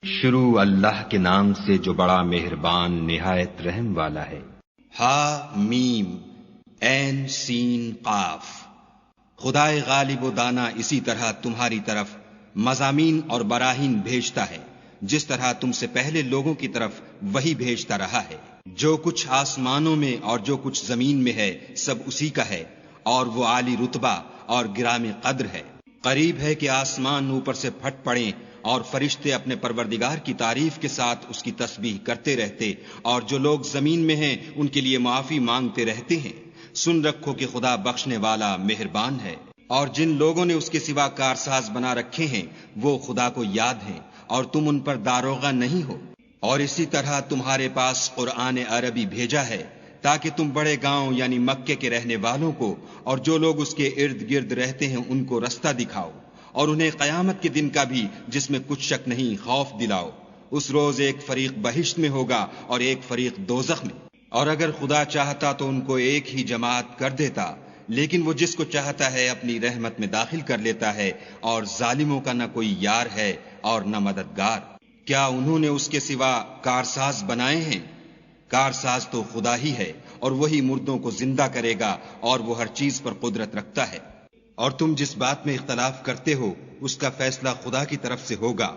شروع اللہ کے نام سے جو بڑا مہربان نہایت رحم والا ہے۔ ہا میم عین سین قاف۔ خدائے غالب و دانا اسی طرح تمہاری طرف مضامین اور براہین بھیجتا ہے جس طرح تم سے پہلے لوگوں کی طرف وہی بھیجتا رہا ہے۔ جو کچھ آسمانوں میں اور جو کچھ زمین میں ہے سب اسی کا ہے، اور وہ عالی رتبہ اور گرام قدر ہے۔ قریب ہے کہ آسمان اوپر سے پھٹ پڑیں اور فرشتے اپنے پروردگار کی تعریف کے ساتھ اس کی تسبیح کرتے رہتے، اور جو لوگ زمین میں ہیں ان کے لیے معافی مانگتے رہتے ہیں۔ سن رکھو کہ خدا بخشنے والا مہربان ہے۔ اور جن لوگوں نے اس کے سوا کارساز بنا رکھے ہیں وہ خدا کو یاد ہیں، اور تم ان پر داروغہ نہیں ہو۔ اور اسی طرح تمہارے پاس قرآن عربی بھیجا ہے تاکہ تم بڑے گاؤں یعنی مکے کے رہنے والوں کو اور جو لوگ اس کے ارد گرد رہتے ہیں ان کو رستہ دکھاؤ، اور انہیں قیامت کے دن کا بھی جس میں کچھ شک نہیں خوف دلاؤ۔ اس روز ایک فریق بہشت میں ہوگا اور ایک فریق دوزخ میں، اور اگر خدا چاہتا تو ان کو ایک ہی جماعت کر دیتا، لیکن وہ جس کو چاہتا ہے اپنی رحمت میں داخل کر لیتا ہے، اور ظالموں کا نہ کوئی یار ہے اور نہ مددگار۔ کیا انہوں نے اس کے سوا کارساز بنائے ہیں؟ کارساز تو خدا ہی ہے، اور وہی مردوں کو زندہ کرے گا، اور وہ ہر چیز پر قدرت رکھتا ہے۔ اور تم جس بات میں اختلاف کرتے ہو اس کا فیصلہ خدا کی طرف سے ہوگا۔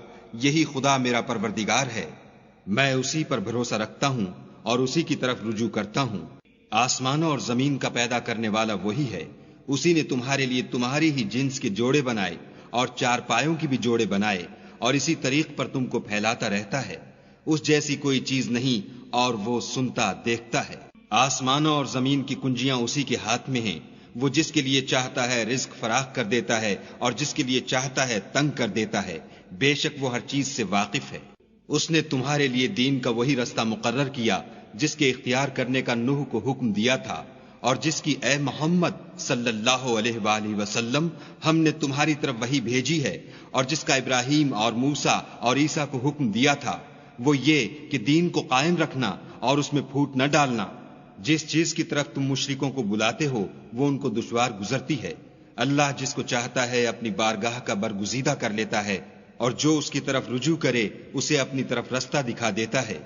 یہی خدا میرا پروردگار ہے، میں اسی پر بھروسہ رکھتا ہوں اور اسی کی طرف رجوع کرتا ہوں۔ آسمانوں اور زمین کا پیدا کرنے والا وہی ہے۔ اسی نے تمہارے لیے تمہاری ہی جنس کے جوڑے بنائے اور چار پایوں کی بھی جوڑے بنائے، اور اسی طریق پر تم کو پھیلاتا رہتا ہے۔ اس جیسی کوئی چیز نہیں، اور وہ سنتا دیکھتا ہے۔ آسمانوں اور زمین کی کنجیاں اسی کے ہاتھ میں ہیں۔ وہ جس کے لیے چاہتا ہے رزق فراخ کر دیتا ہے، اور جس کے لیے چاہتا ہے تنگ کر دیتا ہے۔ بے شک وہ ہر چیز سے واقف ہے۔ اس نے تمہارے لیے دین کا وہی رستہ مقرر کیا جس کے اختیار کرنے کا نوح کو حکم دیا تھا، اور جس کی اے محمد صلی اللہ علیہ وآلہ وسلم ہم نے تمہاری طرف وہی بھیجی ہے، اور جس کا ابراہیم اور موسیٰ اور عیسیٰ کو حکم دیا تھا، وہ یہ کہ دین کو قائم رکھنا اور اس میں پھوٹ نہ ڈالنا۔ جس چیز کی طرف تم مشرکوں کو بلاتے ہو وہ ان کو دشوار گزرتی ہے۔ اللہ جس کو چاہتا ہے اپنی بارگاہ کا برگزیدہ کر لیتا ہے، اور جو اس کی طرف رجوع کرے اسے اپنی طرف رستہ دکھا دیتا ہے۔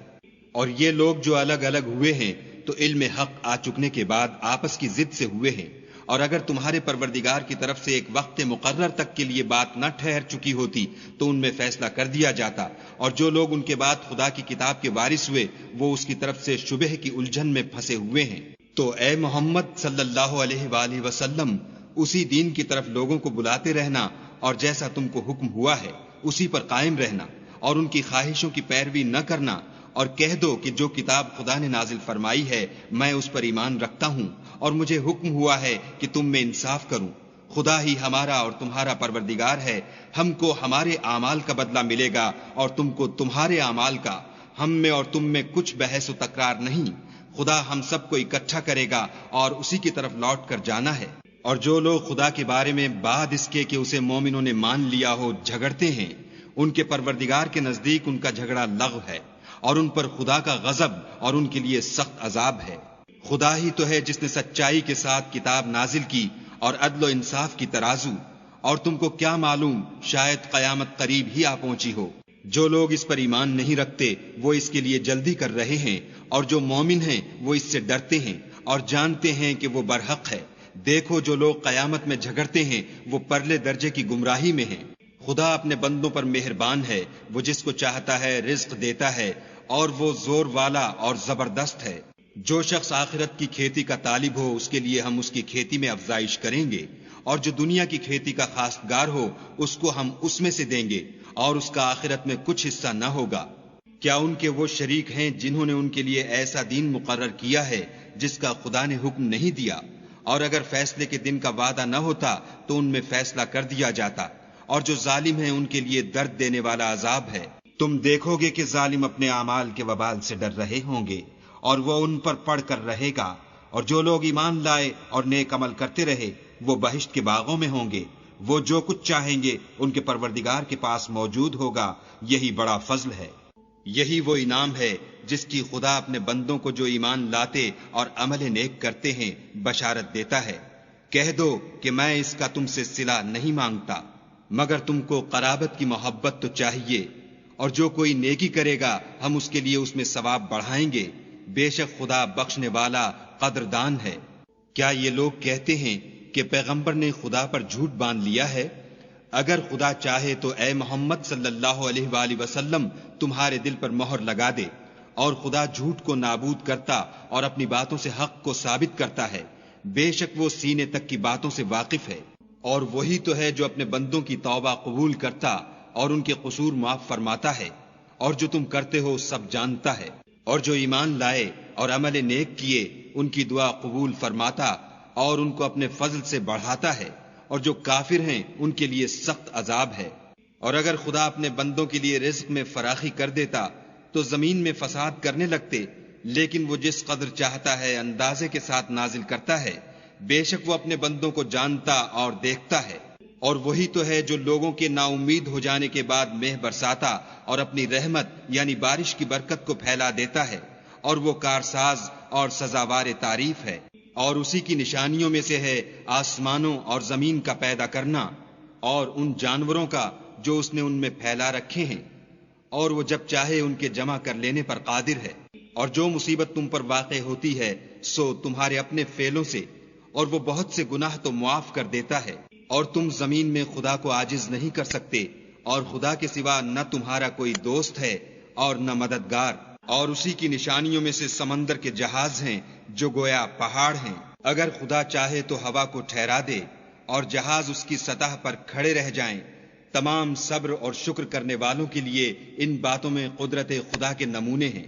اور یہ لوگ جو الگ الگ ہوئے ہیں تو علم حق آ چکنے کے بعد آپس کی ضد سے ہوئے ہیں، اور اگر تمہارے پروردگار کی طرف سے ایک وقت مقرر تک کے لیے بات نہ ٹھہر چکی ہوتی تو ان میں فیصلہ کر دیا جاتا، اور جو لوگ ان کے بعد خدا کی کتاب کے وارث ہوئے وہ اس کی طرف سے شبہ کی الجھن میں پھنسے ہوئے ہیں۔ تو اے محمد صلی اللہ علیہ وآلہ وسلم اسی دین کی طرف لوگوں کو بلاتے رہنا، اور جیسا تم کو حکم ہوا ہے اسی پر قائم رہنا، اور ان کی خواہشوں کی پیروی نہ کرنا، اور کہہ دو کہ جو کتاب خدا نے نازل فرمائی ہے میں اس پر ایمان رکھتا ہوں، اور مجھے حکم ہوا ہے کہ تم میں انصاف کروں۔ خدا ہی ہمارا اور تمہارا پروردگار ہے، ہم کو ہمارے اعمال کا بدلہ ملے گا اور تم کو تمہارے اعمال کا۔ ہم میں اور تم میں کچھ بحث و تکرار نہیں، خدا ہم سب کو اکٹھا کرے گا اور اسی کی طرف لوٹ کر جانا ہے۔ اور جو لوگ خدا کے بارے میں بعد اس کے کہ اسے مومنوں نے مان لیا ہو جھگڑتے ہیں، ان کے پروردگار کے نزدیک ان کا جھگڑا لغو ہے، اور ان پر خدا کا غضب اور ان کے لیے سخت عذاب ہے۔ خدا ہی تو ہے جس نے سچائی کے ساتھ کتاب نازل کی اور عدل و انصاف کی ترازو، اور تم کو کیا معلوم شاید قیامت قریب ہی آ پہنچی ہو۔ جو لوگ اس پر ایمان نہیں رکھتے وہ اس کے لیے جلدی کر رہے ہیں، اور جو مومن ہیں وہ اس سے ڈرتے ہیں اور جانتے ہیں کہ وہ برحق ہے۔ دیکھو جو لوگ قیامت میں جھگڑتے ہیں وہ پرلے درجے کی گمراہی میں ہیں۔ خدا اپنے بندوں پر مہربان ہے، وہ جس کو چاہتا ہے رزق دیتا ہے، اور وہ زور والا اور زبردست ہے۔ جو شخص آخرت کی کھیتی کا طالب ہو اس کے لیے ہم اس کی کھیتی میں افزائش کریں گے، اور جو دنیا کی کھیتی کا خواستگار ہو اس کو ہم اس میں سے دیں گے، اور اس کا آخرت میں کچھ حصہ نہ ہوگا۔ کیا ان کے وہ شریک ہیں جنہوں نے ان کے لیے ایسا دین مقرر کیا ہے جس کا خدا نے حکم نہیں دیا؟ اور اگر فیصلے کے دن کا وعدہ نہ ہوتا تو ان میں فیصلہ کر دیا جاتا، اور جو ظالم ہیں ان کے لیے درد دینے والا عذاب ہے۔ تم دیکھو گے کہ ظالم اپنے اعمال کے وبال سے ڈر رہے ہوں گے، اور وہ ان پر پڑھ کر رہے گا، اور جو لوگ ایمان لائے اور نیک عمل کرتے رہے وہ بہشت کے باغوں میں ہوں گے۔ وہ جو کچھ چاہیں گے ان کے پروردگار کے پاس موجود ہوگا، یہی بڑا فضل ہے۔ یہی وہ انعام ہے جس کی خدا اپنے بندوں کو جو ایمان لاتے اور عمل نیک کرتے ہیں بشارت دیتا ہے۔ کہہ دو کہ میں اس کا تم سے صلہ نہیں مانگتا، مگر تم کو قرابت کی محبت تو چاہیے، اور جو کوئی نیکی کرے گا ہم اس کے لیے اس میں ثواب بڑھائیں گے، بے شک خدا بخشنے والا قدردان ہے۔ کیا یہ لوگ کہتے ہیں کہ پیغمبر نے خدا پر جھوٹ باندھ لیا ہے؟ اگر خدا چاہے تو اے محمد صلی اللہ علیہ وآلہ وسلم تمہارے دل پر مہر لگا دے، اور خدا جھوٹ کو نابود کرتا اور اپنی باتوں سے حق کو ثابت کرتا ہے، بے شک وہ سینے تک کی باتوں سے واقف ہے۔ اور وہی تو ہے جو اپنے بندوں کی توبہ قبول کرتا اور ان کے قصور معاف فرماتا ہے، اور جو تم کرتے ہو سب جانتا ہے۔ اور جو ایمان لائے اور عمل نیک کیے ان کی دعا قبول فرماتا اور ان کو اپنے فضل سے بڑھاتا ہے، اور جو کافر ہیں ان کے لیے سخت عذاب ہے۔ اور اگر خدا اپنے بندوں کے لیے رزق میں فراخی کر دیتا تو زمین میں فساد کرنے لگتے، لیکن وہ جس قدر چاہتا ہے اندازے کے ساتھ نازل کرتا ہے، بے شک وہ اپنے بندوں کو جانتا اور دیکھتا ہے۔ اور وہی تو ہے جو لوگوں کے نا امید ہو جانے کے بعد مہ برساتا اور اپنی رحمت یعنی بارش کی برکت کو پھیلا دیتا ہے، اور وہ کارساز اور سزاوار تعریف ہے۔ اور اسی کی نشانیوں میں سے ہے آسمانوں اور زمین کا پیدا کرنا، اور ان جانوروں کا جو اس نے ان میں پھیلا رکھے ہیں، اور وہ جب چاہے ان کے جمع کر لینے پر قادر ہے۔ اور جو مصیبت تم پر واقع ہوتی ہے سو تمہارے اپنے فعلوں سے، اور وہ بہت سے گناہ تو معاف کر دیتا ہے۔ اور تم زمین میں خدا کو عاجز نہیں کر سکتے، اور خدا کے سوا نہ تمہارا کوئی دوست ہے اور نہ مددگار۔ اور اسی کی نشانیوں میں سے سمندر کے جہاز ہیں جو گویا پہاڑ ہیں۔ اگر خدا چاہے تو ہوا کو ٹھہرا دے اور جہاز اس کی سطح پر کھڑے رہ جائیں۔ تمام صبر اور شکر کرنے والوں کے لیے ان باتوں میں قدرت خدا کے نمونے ہیں۔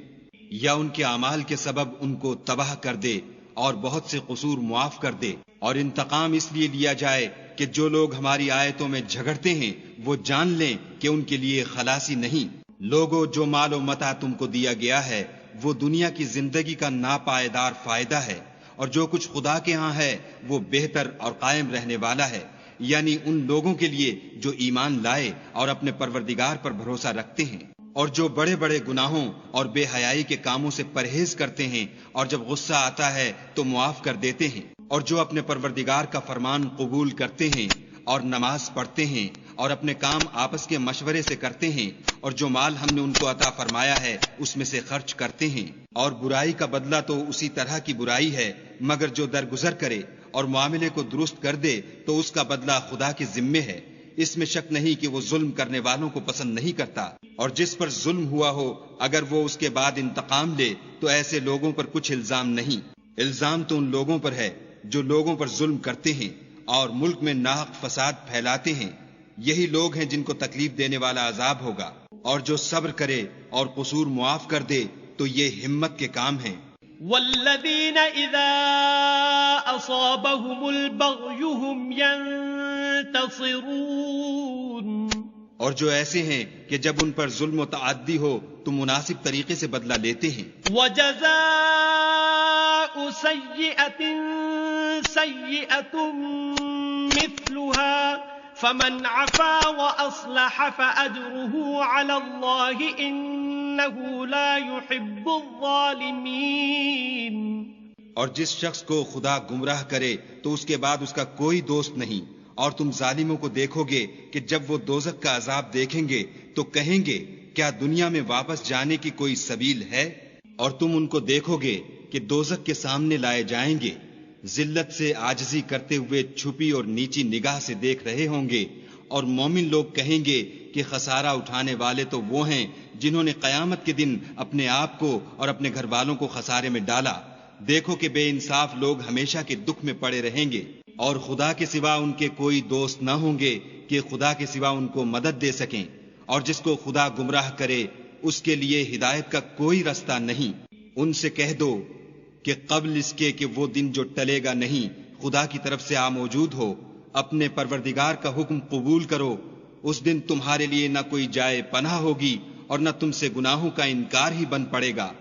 یا ان کے اعمال کے سبب ان کو تباہ کر دے اور بہت سے قصور معاف کر دے، اور انتقام اس لیے لیا جائے کہ جو لوگ ہماری آیتوں میں جھگڑتے ہیں وہ جان لیں کہ ان کے لیے خلاصی نہیں۔ لوگوں، جو مال و متاع تم کو دیا گیا ہے وہ دنیا کی زندگی کا ناپائیدار فائدہ ہے، اور جو کچھ خدا کے ہاں ہے وہ بہتر اور قائم رہنے والا ہے، یعنی ان لوگوں کے لیے جو ایمان لائے اور اپنے پروردگار پر بھروسہ رکھتے ہیں، اور جو بڑے بڑے گناہوں اور بے حیائی کے کاموں سے پرہیز کرتے ہیں، اور جب غصہ آتا ہے تو معاف کر دیتے ہیں، اور جو اپنے پروردگار کا فرمان قبول کرتے ہیں اور نماز پڑھتے ہیں اور اپنے کام آپس کے مشورے سے کرتے ہیں، اور جو مال ہم نے ان کو عطا فرمایا ہے اس میں سے خرچ کرتے ہیں۔ اور برائی کا بدلہ تو اسی طرح کی برائی ہے، مگر جو درگزر کرے اور معاملے کو درست کر دے تو اس کا بدلہ خدا کے ذمے ہے۔ اس میں شک نہیں کہ وہ ظلم کرنے والوں کو پسند نہیں کرتا۔ اور جس پر ظلم ہوا ہو اگر وہ اس کے بعد انتقام لے تو ایسے لوگوں پر کچھ الزام نہیں۔ الزام تو ان لوگوں پر ہے جو لوگوں پر ظلم کرتے ہیں اور ملک میں ناحق فساد پھیلاتے ہیں، یہی لوگ ہیں جن کو تکلیف دینے والا عذاب ہوگا۔ اور جو صبر کرے اور قصور معاف کر دے تو یہ ہمت کے کام ہیں۔ والذین اذا اصابهم البغی هم ينتصرون، اور جو ایسے ہیں کہ جب ان پر ظلم و تعدی ہو تو مناسب طریقے سے بدلہ لیتے ہیں۔ وجزاء سیئۃ سیئۃ مثلها فمن عفا واصلح فاجره على الله انه لا يحب الظالمین۔ اور جس شخص کو خدا گمراہ کرے تو اس کے بعد اس کا کوئی دوست نہیں، اور تم ظالموں کو دیکھو گے کہ جب وہ دوزخ کا عذاب دیکھیں گے تو کہیں گے کیا دنیا میں واپس جانے کی کوئی سبیل ہے؟ اور تم ان کو دیکھو گے کہ دوزخ کے سامنے لائے جائیں گے، ذلت سے عاجزی کرتے ہوئے چھپی اور نیچی نگاہ سے دیکھ رہے ہوں گے، اور مومن لوگ کہیں گے کہ خسارہ اٹھانے والے تو وہ ہیں جنہوں نے قیامت کے دن اپنے آپ کو اور اپنے گھر والوں کو خسارے میں ڈالا۔ دیکھو کہ بے انصاف لوگ ہمیشہ کے دکھ میں پڑے رہیں گے، اور خدا کے سوا ان کے کوئی دوست نہ ہوں گے کہ خدا کے سوا ان کو مدد دے سکیں۔ اور جس کو خدا گمراہ کرے اس کے لیے ہدایت کا کوئی رستہ نہیں۔ ان سے کہہ دو کہ قبل اس کے کہ وہ دن جو ٹلے گا نہیں خدا کی طرف سے موجود ہو، اپنے پروردگار کا حکم قبول کرو۔ اس دن تمہارے لیے نہ کوئی جائے پناہ ہوگی اور نہ تم سے گناہوں کا انکار ہی بن پڑے گا۔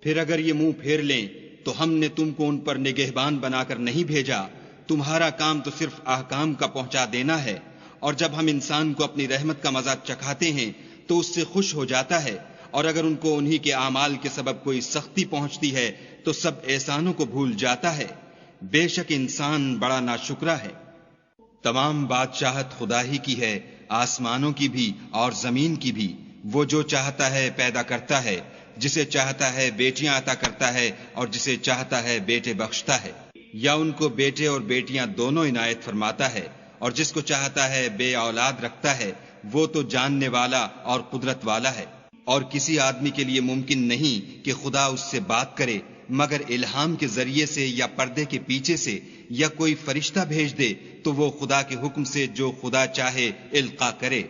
پھر اگر یہ منہ پھیر لیں تو ہم نے تم کو ان پر نگہبان بنا کر نہیں بھیجا، تمہارا کام تو صرف احکام کا پہنچا دینا ہے۔ اور جب ہم انسان کو اپنی رحمت کا مزہ چکھاتے ہیں تو اس سے خوش ہو جاتا ہے، اور اگر ان کو انہی کے اعمال کے سبب کوئی سختی پہنچتی ہے تو سب احسانوں کو بھول جاتا ہے۔ بے شک انسان بڑا ناشکرا ہے۔ تمام بادشاہت خدا ہی کی ہے، آسمانوں کی بھی اور زمین کی بھی۔ وہ جو چاہتا ہے پیدا کرتا ہے، جسے چاہتا ہے بیٹیاں عطا کرتا ہے اور جسے چاہتا ہے بیٹے بخشتا ہے، یا ان کو بیٹے اور بیٹیاں دونوں عنایت فرماتا ہے، اور جس کو چاہتا ہے بے اولاد رکھتا ہے، وہ تو جاننے والا اور قدرت والا ہے۔ اور کسی آدمی کے لیے ممکن نہیں کہ خدا اس سے بات کرے مگر الہام کے ذریعے سے یا پردے کے پیچھے سے، یا کوئی فرشتہ بھیج دے تو وہ خدا کے حکم سے جو خدا چاہے القا کرے،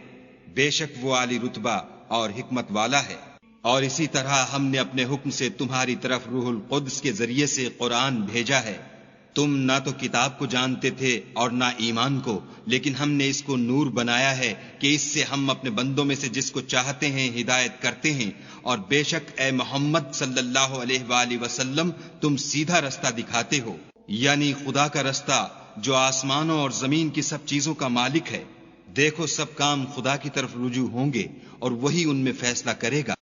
بے شک وہ عالی رتبہ اور حکمت والا ہے۔ اور اسی طرح ہم نے اپنے حکم سے تمہاری طرف روح القدس کے ذریعے سے قرآن بھیجا ہے۔ تم نہ تو کتاب کو جانتے تھے اور نہ ایمان کو، لیکن ہم نے اس کو نور بنایا ہے کہ اس سے ہم اپنے بندوں میں سے جس کو چاہتے ہیں ہدایت کرتے ہیں، اور بے شک اے محمد صلی اللہ علیہ وآلہ وسلم تم سیدھا رستہ دکھاتے ہو، یعنی خدا کا رستہ جو آسمانوں اور زمین کی سب چیزوں کا مالک ہے۔ دیکھو سب کام خدا کی طرف رجوع ہوں گے اور وہی ان میں فیصلہ کرے گا۔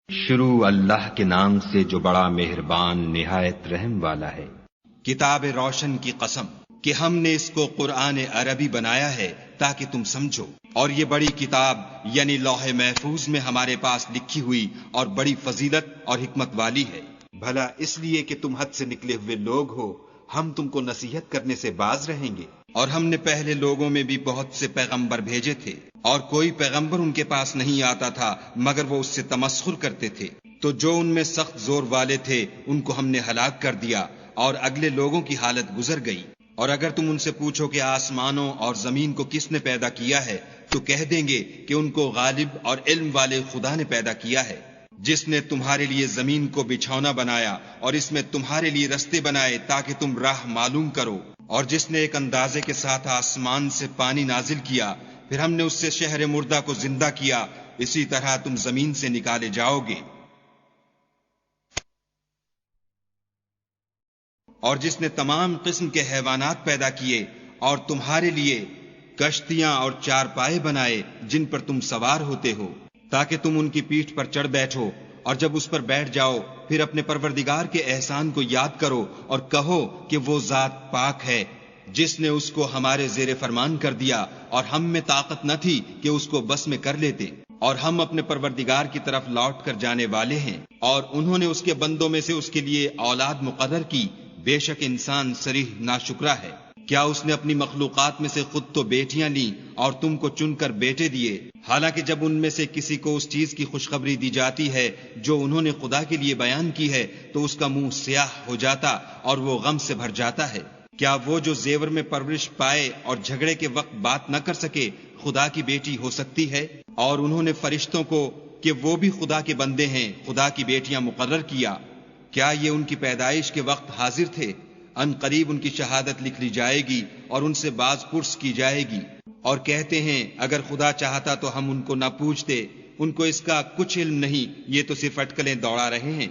شروع اللہ کے نام سے جو بڑا مہربان نہایت رحم والا ہے۔ کتاب روشن کی قسم کہ ہم نے اس کو قرآن عربی بنایا ہے تاکہ تم سمجھو، اور یہ بڑی کتاب یعنی لوح محفوظ میں ہمارے پاس لکھی ہوئی اور بڑی فضیلت اور حکمت والی ہے۔ بھلا اس لیے کہ تم حد سے نکلے ہوئے لوگ ہو، ہم تم کو نصیحت کرنے سے باز رہیں گے۔ اور ہم نے پہلے لوگوں میں بھی بہت سے پیغمبر بھیجے تھے، اور کوئی پیغمبر ان کے پاس نہیں آتا تھا مگر وہ اس سے تمسخر کرتے تھے، تو جو ان میں سخت زور والے تھے ان کو ہم نے ہلاک کر دیا، اور اگلے لوگوں کی حالت گزر گئی۔ اور اگر تم ان سے پوچھو کہ آسمانوں اور زمین کو کس نے پیدا کیا ہے تو کہہ دیں گے کہ ان کو غالب اور علم والے خدا نے پیدا کیا ہے، جس نے تمہارے لیے زمین کو بچھونا بنایا اور اس میں تمہارے لیے رستے بنائے تاکہ تم راہ معلوم کرو، اور جس نے ایک اندازے کے ساتھ آسمان سے پانی نازل کیا، پھر ہم نے اس سے شہر مردہ کو زندہ کیا، اسی طرح تم زمین سے نکالے جاؤ گے۔ اور جس نے تمام قسم کے حیوانات پیدا کیے اور تمہارے لیے کشتیاں اور چارپائے بنائے جن پر تم سوار ہوتے ہو تاکہ تم ان کی پیٹھ پر چڑھ بیٹھو، اور جب اس پر بیٹھ جاؤ پھر اپنے پروردگار کے احسان کو یاد کرو اور کہو کہ وہ ذات پاک ہے جس نے اس کو ہمارے زیر فرمان کر دیا اور ہم میں طاقت نہ تھی کہ اس کو بس میں کر لیتے، اور ہم اپنے پروردگار کی طرف لوٹ کر جانے والے ہیں، اور انہوں نے اس کے بندوں میں سے اس کے لیے اولاد مقرر کی، بے شک انسان صریح ناشکرا ہے۔ کیا اس نے اپنی مخلوقات میں سے خود تو بیٹیاں لیں اور تم کو چن کر بیٹے دیے، حالانکہ جب ان میں سے کسی کو اس چیز کی خوشخبری دی جاتی ہے جو انہوں نے خدا کے لیے بیان کی ہے تو اس کا منہ سیاہ ہو جاتا اور وہ غم سے بھر جاتا ہے۔ کیا وہ جو زیور میں پرورش پائے اور جھگڑے کے وقت بات نہ کر سکے خدا کی بیٹی ہو سکتی ہے؟ اور انہوں نے فرشتوں کو کہ وہ بھی خدا کے بندے ہیں خدا کی بیٹیاں مقرر کیا۔ کیا یہ ان کی پیدائش کے وقت حاضر تھے؟ ان قریب ان کی شہادت لکھ لی جائے گی اور ان سے باز پرس کی جائے گی، اور کہتے ہیں اگر خدا چاہتا تو ہم ان کو نہ پوچھتے، ان کو اس کا کچھ علم نہیں، یہ تو صرف اٹکلیں دوڑا رہے ہیں۔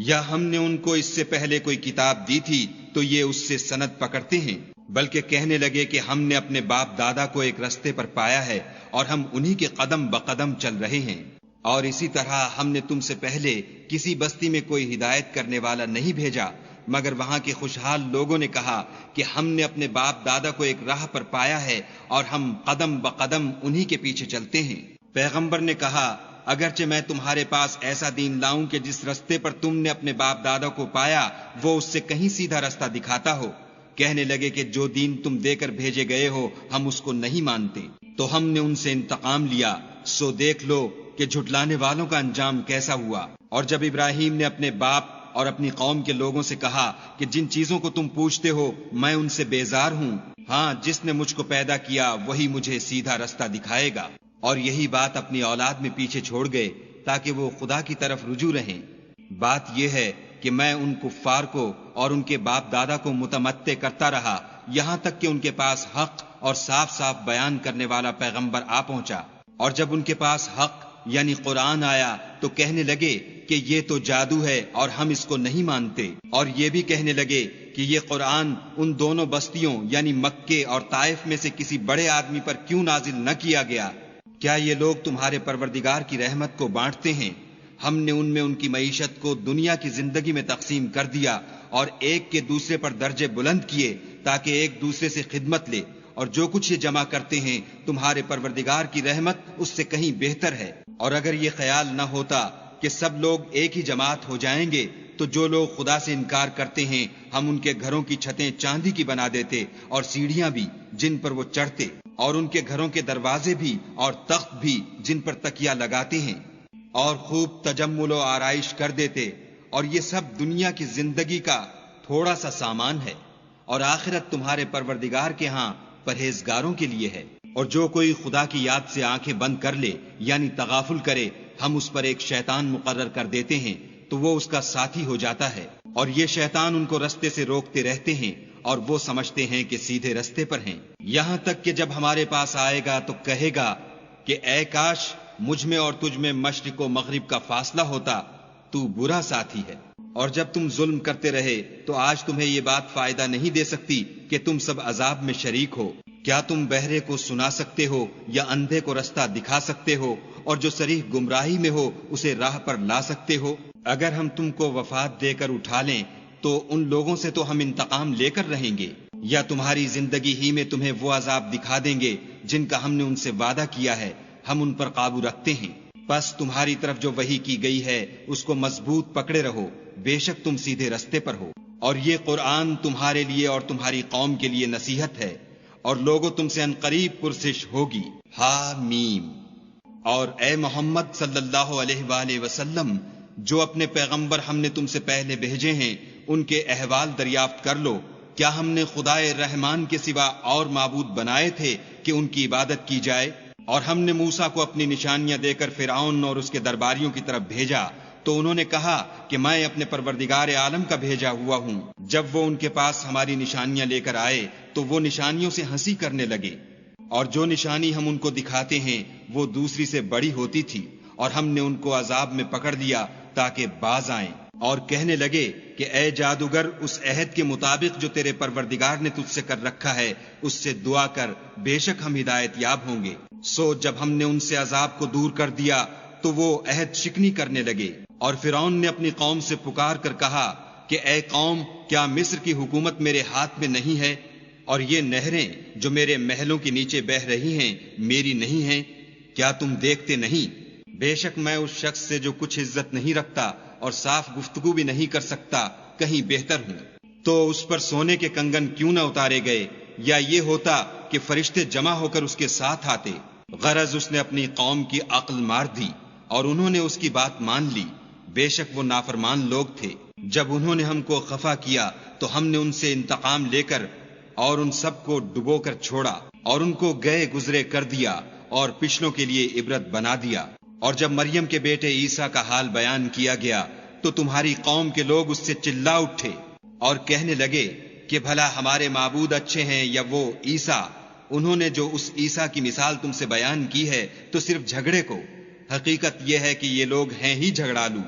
یا ہم نے ان کو اس سے پہلے کوئی کتاب دی تھی تو یہ اس سے سند پکڑتے ہیں، بلکہ کہنے لگے کہ ہم نے اپنے باپ دادا کو ایک رستے پر پایا ہے اور ہم انہی کے قدم بقدم چل رہے ہیں۔ اور اسی طرح ہم نے تم سے پہلے کسی بستی میں کوئی ہدایت کرنے والا نہیں بھیجا مگر وہاں کے خوشحال لوگوں نے کہا کہ ہم نے اپنے باپ دادا کو ایک راہ پر پایا ہے اور ہم قدم بقدم انہی کے پیچھے چلتے ہیں۔ پیغمبر نے کہا اگرچہ میں تمہارے پاس ایسا دین لاؤں کہ جس رستے پر تم نے اپنے باپ دادا کو پایا وہ اس سے کہیں سیدھا رستہ دکھاتا ہو، کہنے لگے کہ جو دین تم دے کر بھیجے گئے ہو ہم اس کو نہیں مانتے، تو ہم نے ان سے انتقام لیا، سو دیکھ لو کہ جھٹلانے والوں کا انجام کیسا ہوا۔ اور جب ابراہیم نے اپنے باپ اور اپنی قوم کے لوگوں سے کہا کہ جن چیزوں کو تم پوچھتے ہو میں ان سے بیزار ہوں، ہاں جس نے مجھ کو پیدا کیا وہی مجھے سیدھا رستہ دکھائے گا، اور یہی بات اپنی اولاد میں پیچھے چھوڑ گئے تاکہ وہ خدا کی طرف رجوع رہیں۔ بات یہ ہے کہ میں ان کفار کو اور ان کے باپ دادا کو متمتع کرتا رہا یہاں تک کہ ان کے پاس حق اور صاف صاف بیان کرنے والا پیغمبر آ پہنچا، اور جب ان کے پاس حق یعنی قرآن آیا تو کہنے لگے کہ یہ تو جادو ہے اور ہم اس کو نہیں مانتے، اور یہ بھی کہنے لگے کہ یہ قرآن ان دونوں بستیوں یعنی مکے اور طائف میں سے کسی بڑے آدمی پر کیوں نازل نہ کیا گیا؟ کیا یہ لوگ تمہارے پروردگار کی رحمت کو بانٹتے ہیں؟ ہم نے ان میں ان کی معیشت کو دنیا کی زندگی میں تقسیم کر دیا اور ایک کے دوسرے پر درجے بلند کیے تاکہ ایک دوسرے سے خدمت لے، اور جو کچھ یہ جمع کرتے ہیں تمہارے پروردگار کی رحمت اس سے کہیں بہتر ہے۔ اور اگر یہ خیال نہ ہوتا کہ سب لوگ ایک ہی جماعت ہو جائیں گے تو جو لوگ خدا سے انکار کرتے ہیں ہم ان کے گھروں کی چھتیں چاندی کی بنا دیتے اور سیڑھیاں بھی جن پر وہ چڑھتے، اور ان کے گھروں کے دروازے بھی اور تخت بھی جن پر تکیہ لگاتے ہیں، اور خوب تجمل و آرائش کر دیتے۔ اور یہ سب دنیا کی زندگی کا تھوڑا سا سامان ہے، اور آخرت تمہارے پروردگار کے ہاں پرہیزگاروں کے لیے ہے۔ اور جو کوئی خدا کی یاد سے آنکھیں بند کر لے یعنی تغافل کرے، ہم اس پر ایک شیطان مقرر کر دیتے ہیں تو وہ اس کا ساتھی ہو جاتا ہے، اور یہ شیطان ان کو رستے سے روکتے رہتے ہیں اور وہ سمجھتے ہیں کہ سیدھے رستے پر ہیں، یہاں تک کہ جب ہمارے پاس آئے گا تو کہے گا کہ اے کاش مجھ میں اور تجھ میں مشرق و مغرب کا فاصلہ ہوتا، تو برا ساتھی ہے۔ اور جب تم ظلم کرتے رہے تو آج تمہیں یہ بات فائدہ نہیں دے سکتی کہ تم سب عذاب میں شریک ہو۔ کیا تم بہرے کو سنا سکتے ہو یا اندھے کو رستہ دکھا سکتے ہو، اور جو صریح گمراہی میں ہو اسے راہ پر لا سکتے ہو؟ اگر ہم تم کو وفات دے کر اٹھا لیں تو ان لوگوں سے تو ہم انتقام لے کر رہیں گے، یا تمہاری زندگی ہی میں تمہیں وہ عذاب دکھا دیں گے جن کا ہم نے ان سے وعدہ کیا ہے، ہم ان پر قابو رکھتے ہیں۔ پس تمہاری طرف جو وحی کی گئی ہے اس کو مضبوط پکڑے رہو، بے شک تم سیدھے رستے پر ہو۔ اور یہ قرآن تمہارے لیے اور تمہاری قوم کے لیے نصیحت ہے، اور لوگوں تم سے عنقریب پرسش ہوگی۔ حامیم۔ اور اے محمد صلی اللہ علیہ وآلہ وسلم، جو اپنے پیغمبر ہم نے تم سے پہلے بھیجے ہیں ان کے احوال دریافت کر لو۔ کیا ہم نے خدائے رحمان کے سوا اور معبود بنائے تھے کہ ان کی عبادت کی جائے؟ اور ہم نے موسیٰ کو اپنی نشانیاں دے کر فرعون اور اس کے درباریوں کی طرف بھیجا تو انہوں نے کہا کہ میں اپنے پروردگار عالم کا بھیجا ہوا ہوں۔ جب وہ ان کے پاس ہماری نشانیاں لے کر آئے تو وہ نشانیوں سے ہنسی کرنے لگے، اور جو نشانی ہم ان کو دکھاتے ہیں وہ دوسری سے بڑی ہوتی تھی، اور ہم نے ان کو عذاب میں پکڑ لیا تاکہ باز آئیں، اور کہنے لگے کہ اے جادوگر اس عہد کے مطابق جو تیرے پروردگار نے تجھ سے کر رکھا ہے اس سے دعا کر، بے شک ہم ہدایت یاب ہوں گے۔ سو جب ہم نے ان سے عذاب کو دور کر دیا تو وہ عہد شکنی کرنے لگے، اور فرعون نے اپنی قوم سے پکار کر کہا کہ اے قوم، کیا مصر کی حکومت میرے ہاتھ میں نہیں ہے، اور یہ نہریں جو میرے محلوں کے نیچے بہ رہی ہیں میری نہیں ہیں؟ کیا تم دیکھتے نہیں؟ بے شک میں اس شخص سے جو کچھ عزت نہیں رکھتا اور صاف گفتگو بھی نہیں کر سکتا کہیں بہتر ہوں۔ تو اس پر سونے کے کنگن کیوں نہ اتارے گئے، یا یہ ہوتا کہ فرشتے جمع ہو کر اس کے ساتھ آتے۔ غرض اس نے اپنی قوم کی عقل مار دی اور انہوں نے اس کی بات مان لی، بے شک وہ نافرمان لوگ تھے۔ جب انہوں نے ہم کو خفا کیا تو ہم نے ان سے انتقام لے کر اور ان سب کو ڈبو کر چھوڑا، اور ان کو گئے گزرے کر دیا اور پچھلوں کے لیے عبرت بنا دیا۔ اور جب مریم کے بیٹے عیسیٰ کا حال بیان کیا گیا تو تمہاری قوم کے لوگ اس سے چلا اٹھے اور کہنے لگے کہ بھلا ہمارے معبود اچھے ہیں یا وہ عیسیٰ؟ انہوں نے جو اس عیسیٰ کی مثال تم سے بیان کی ہے تو صرف جھگڑے کو۔ حقیقت یہ ہے کہ یہ لوگ ہیں ہی جھگڑالو۔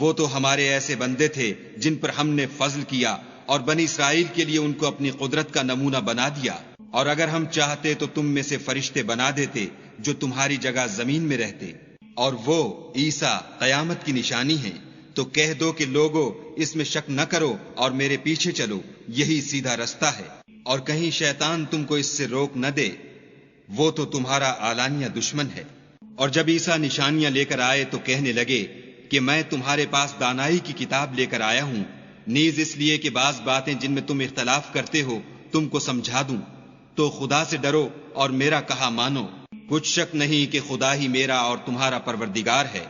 وہ تو ہمارے ایسے بندے تھے جن پر ہم نے فضل کیا، اور بنی اسرائیل کے لیے ان کو اپنی قدرت کا نمونہ بنا دیا۔ اور اگر ہم چاہتے تو تم میں سے فرشتے بنا دیتے جو تمہاری جگہ زمین میں رہتے، اور وہ عیسیٰ قیامت کی نشانی ہیں۔ تو کہہ دو کہ لوگو اس میں شک نہ کرو اور میرے پیچھے چلو، یہی سیدھا رستہ ہے، اور کہیں شیطان تم کو اس سے روک نہ دے، وہ تو تمہارا اعلانیہ دشمن ہے۔ اور جب عیسیٰ نشانیاں لے کر آئے تو کہنے لگے کہ میں تمہارے پاس دانائی کی کتاب لے کر آیا ہوں، نیز اس لیے کہ بعض باتیں جن میں تم اختلاف کرتے ہو تم کو سمجھا دوں۔ تو خدا سے ڈرو اور میرا کہا مانو، کچھ شک نہیں کہ خدا ہی میرا اور تمہارا پروردگار ہے،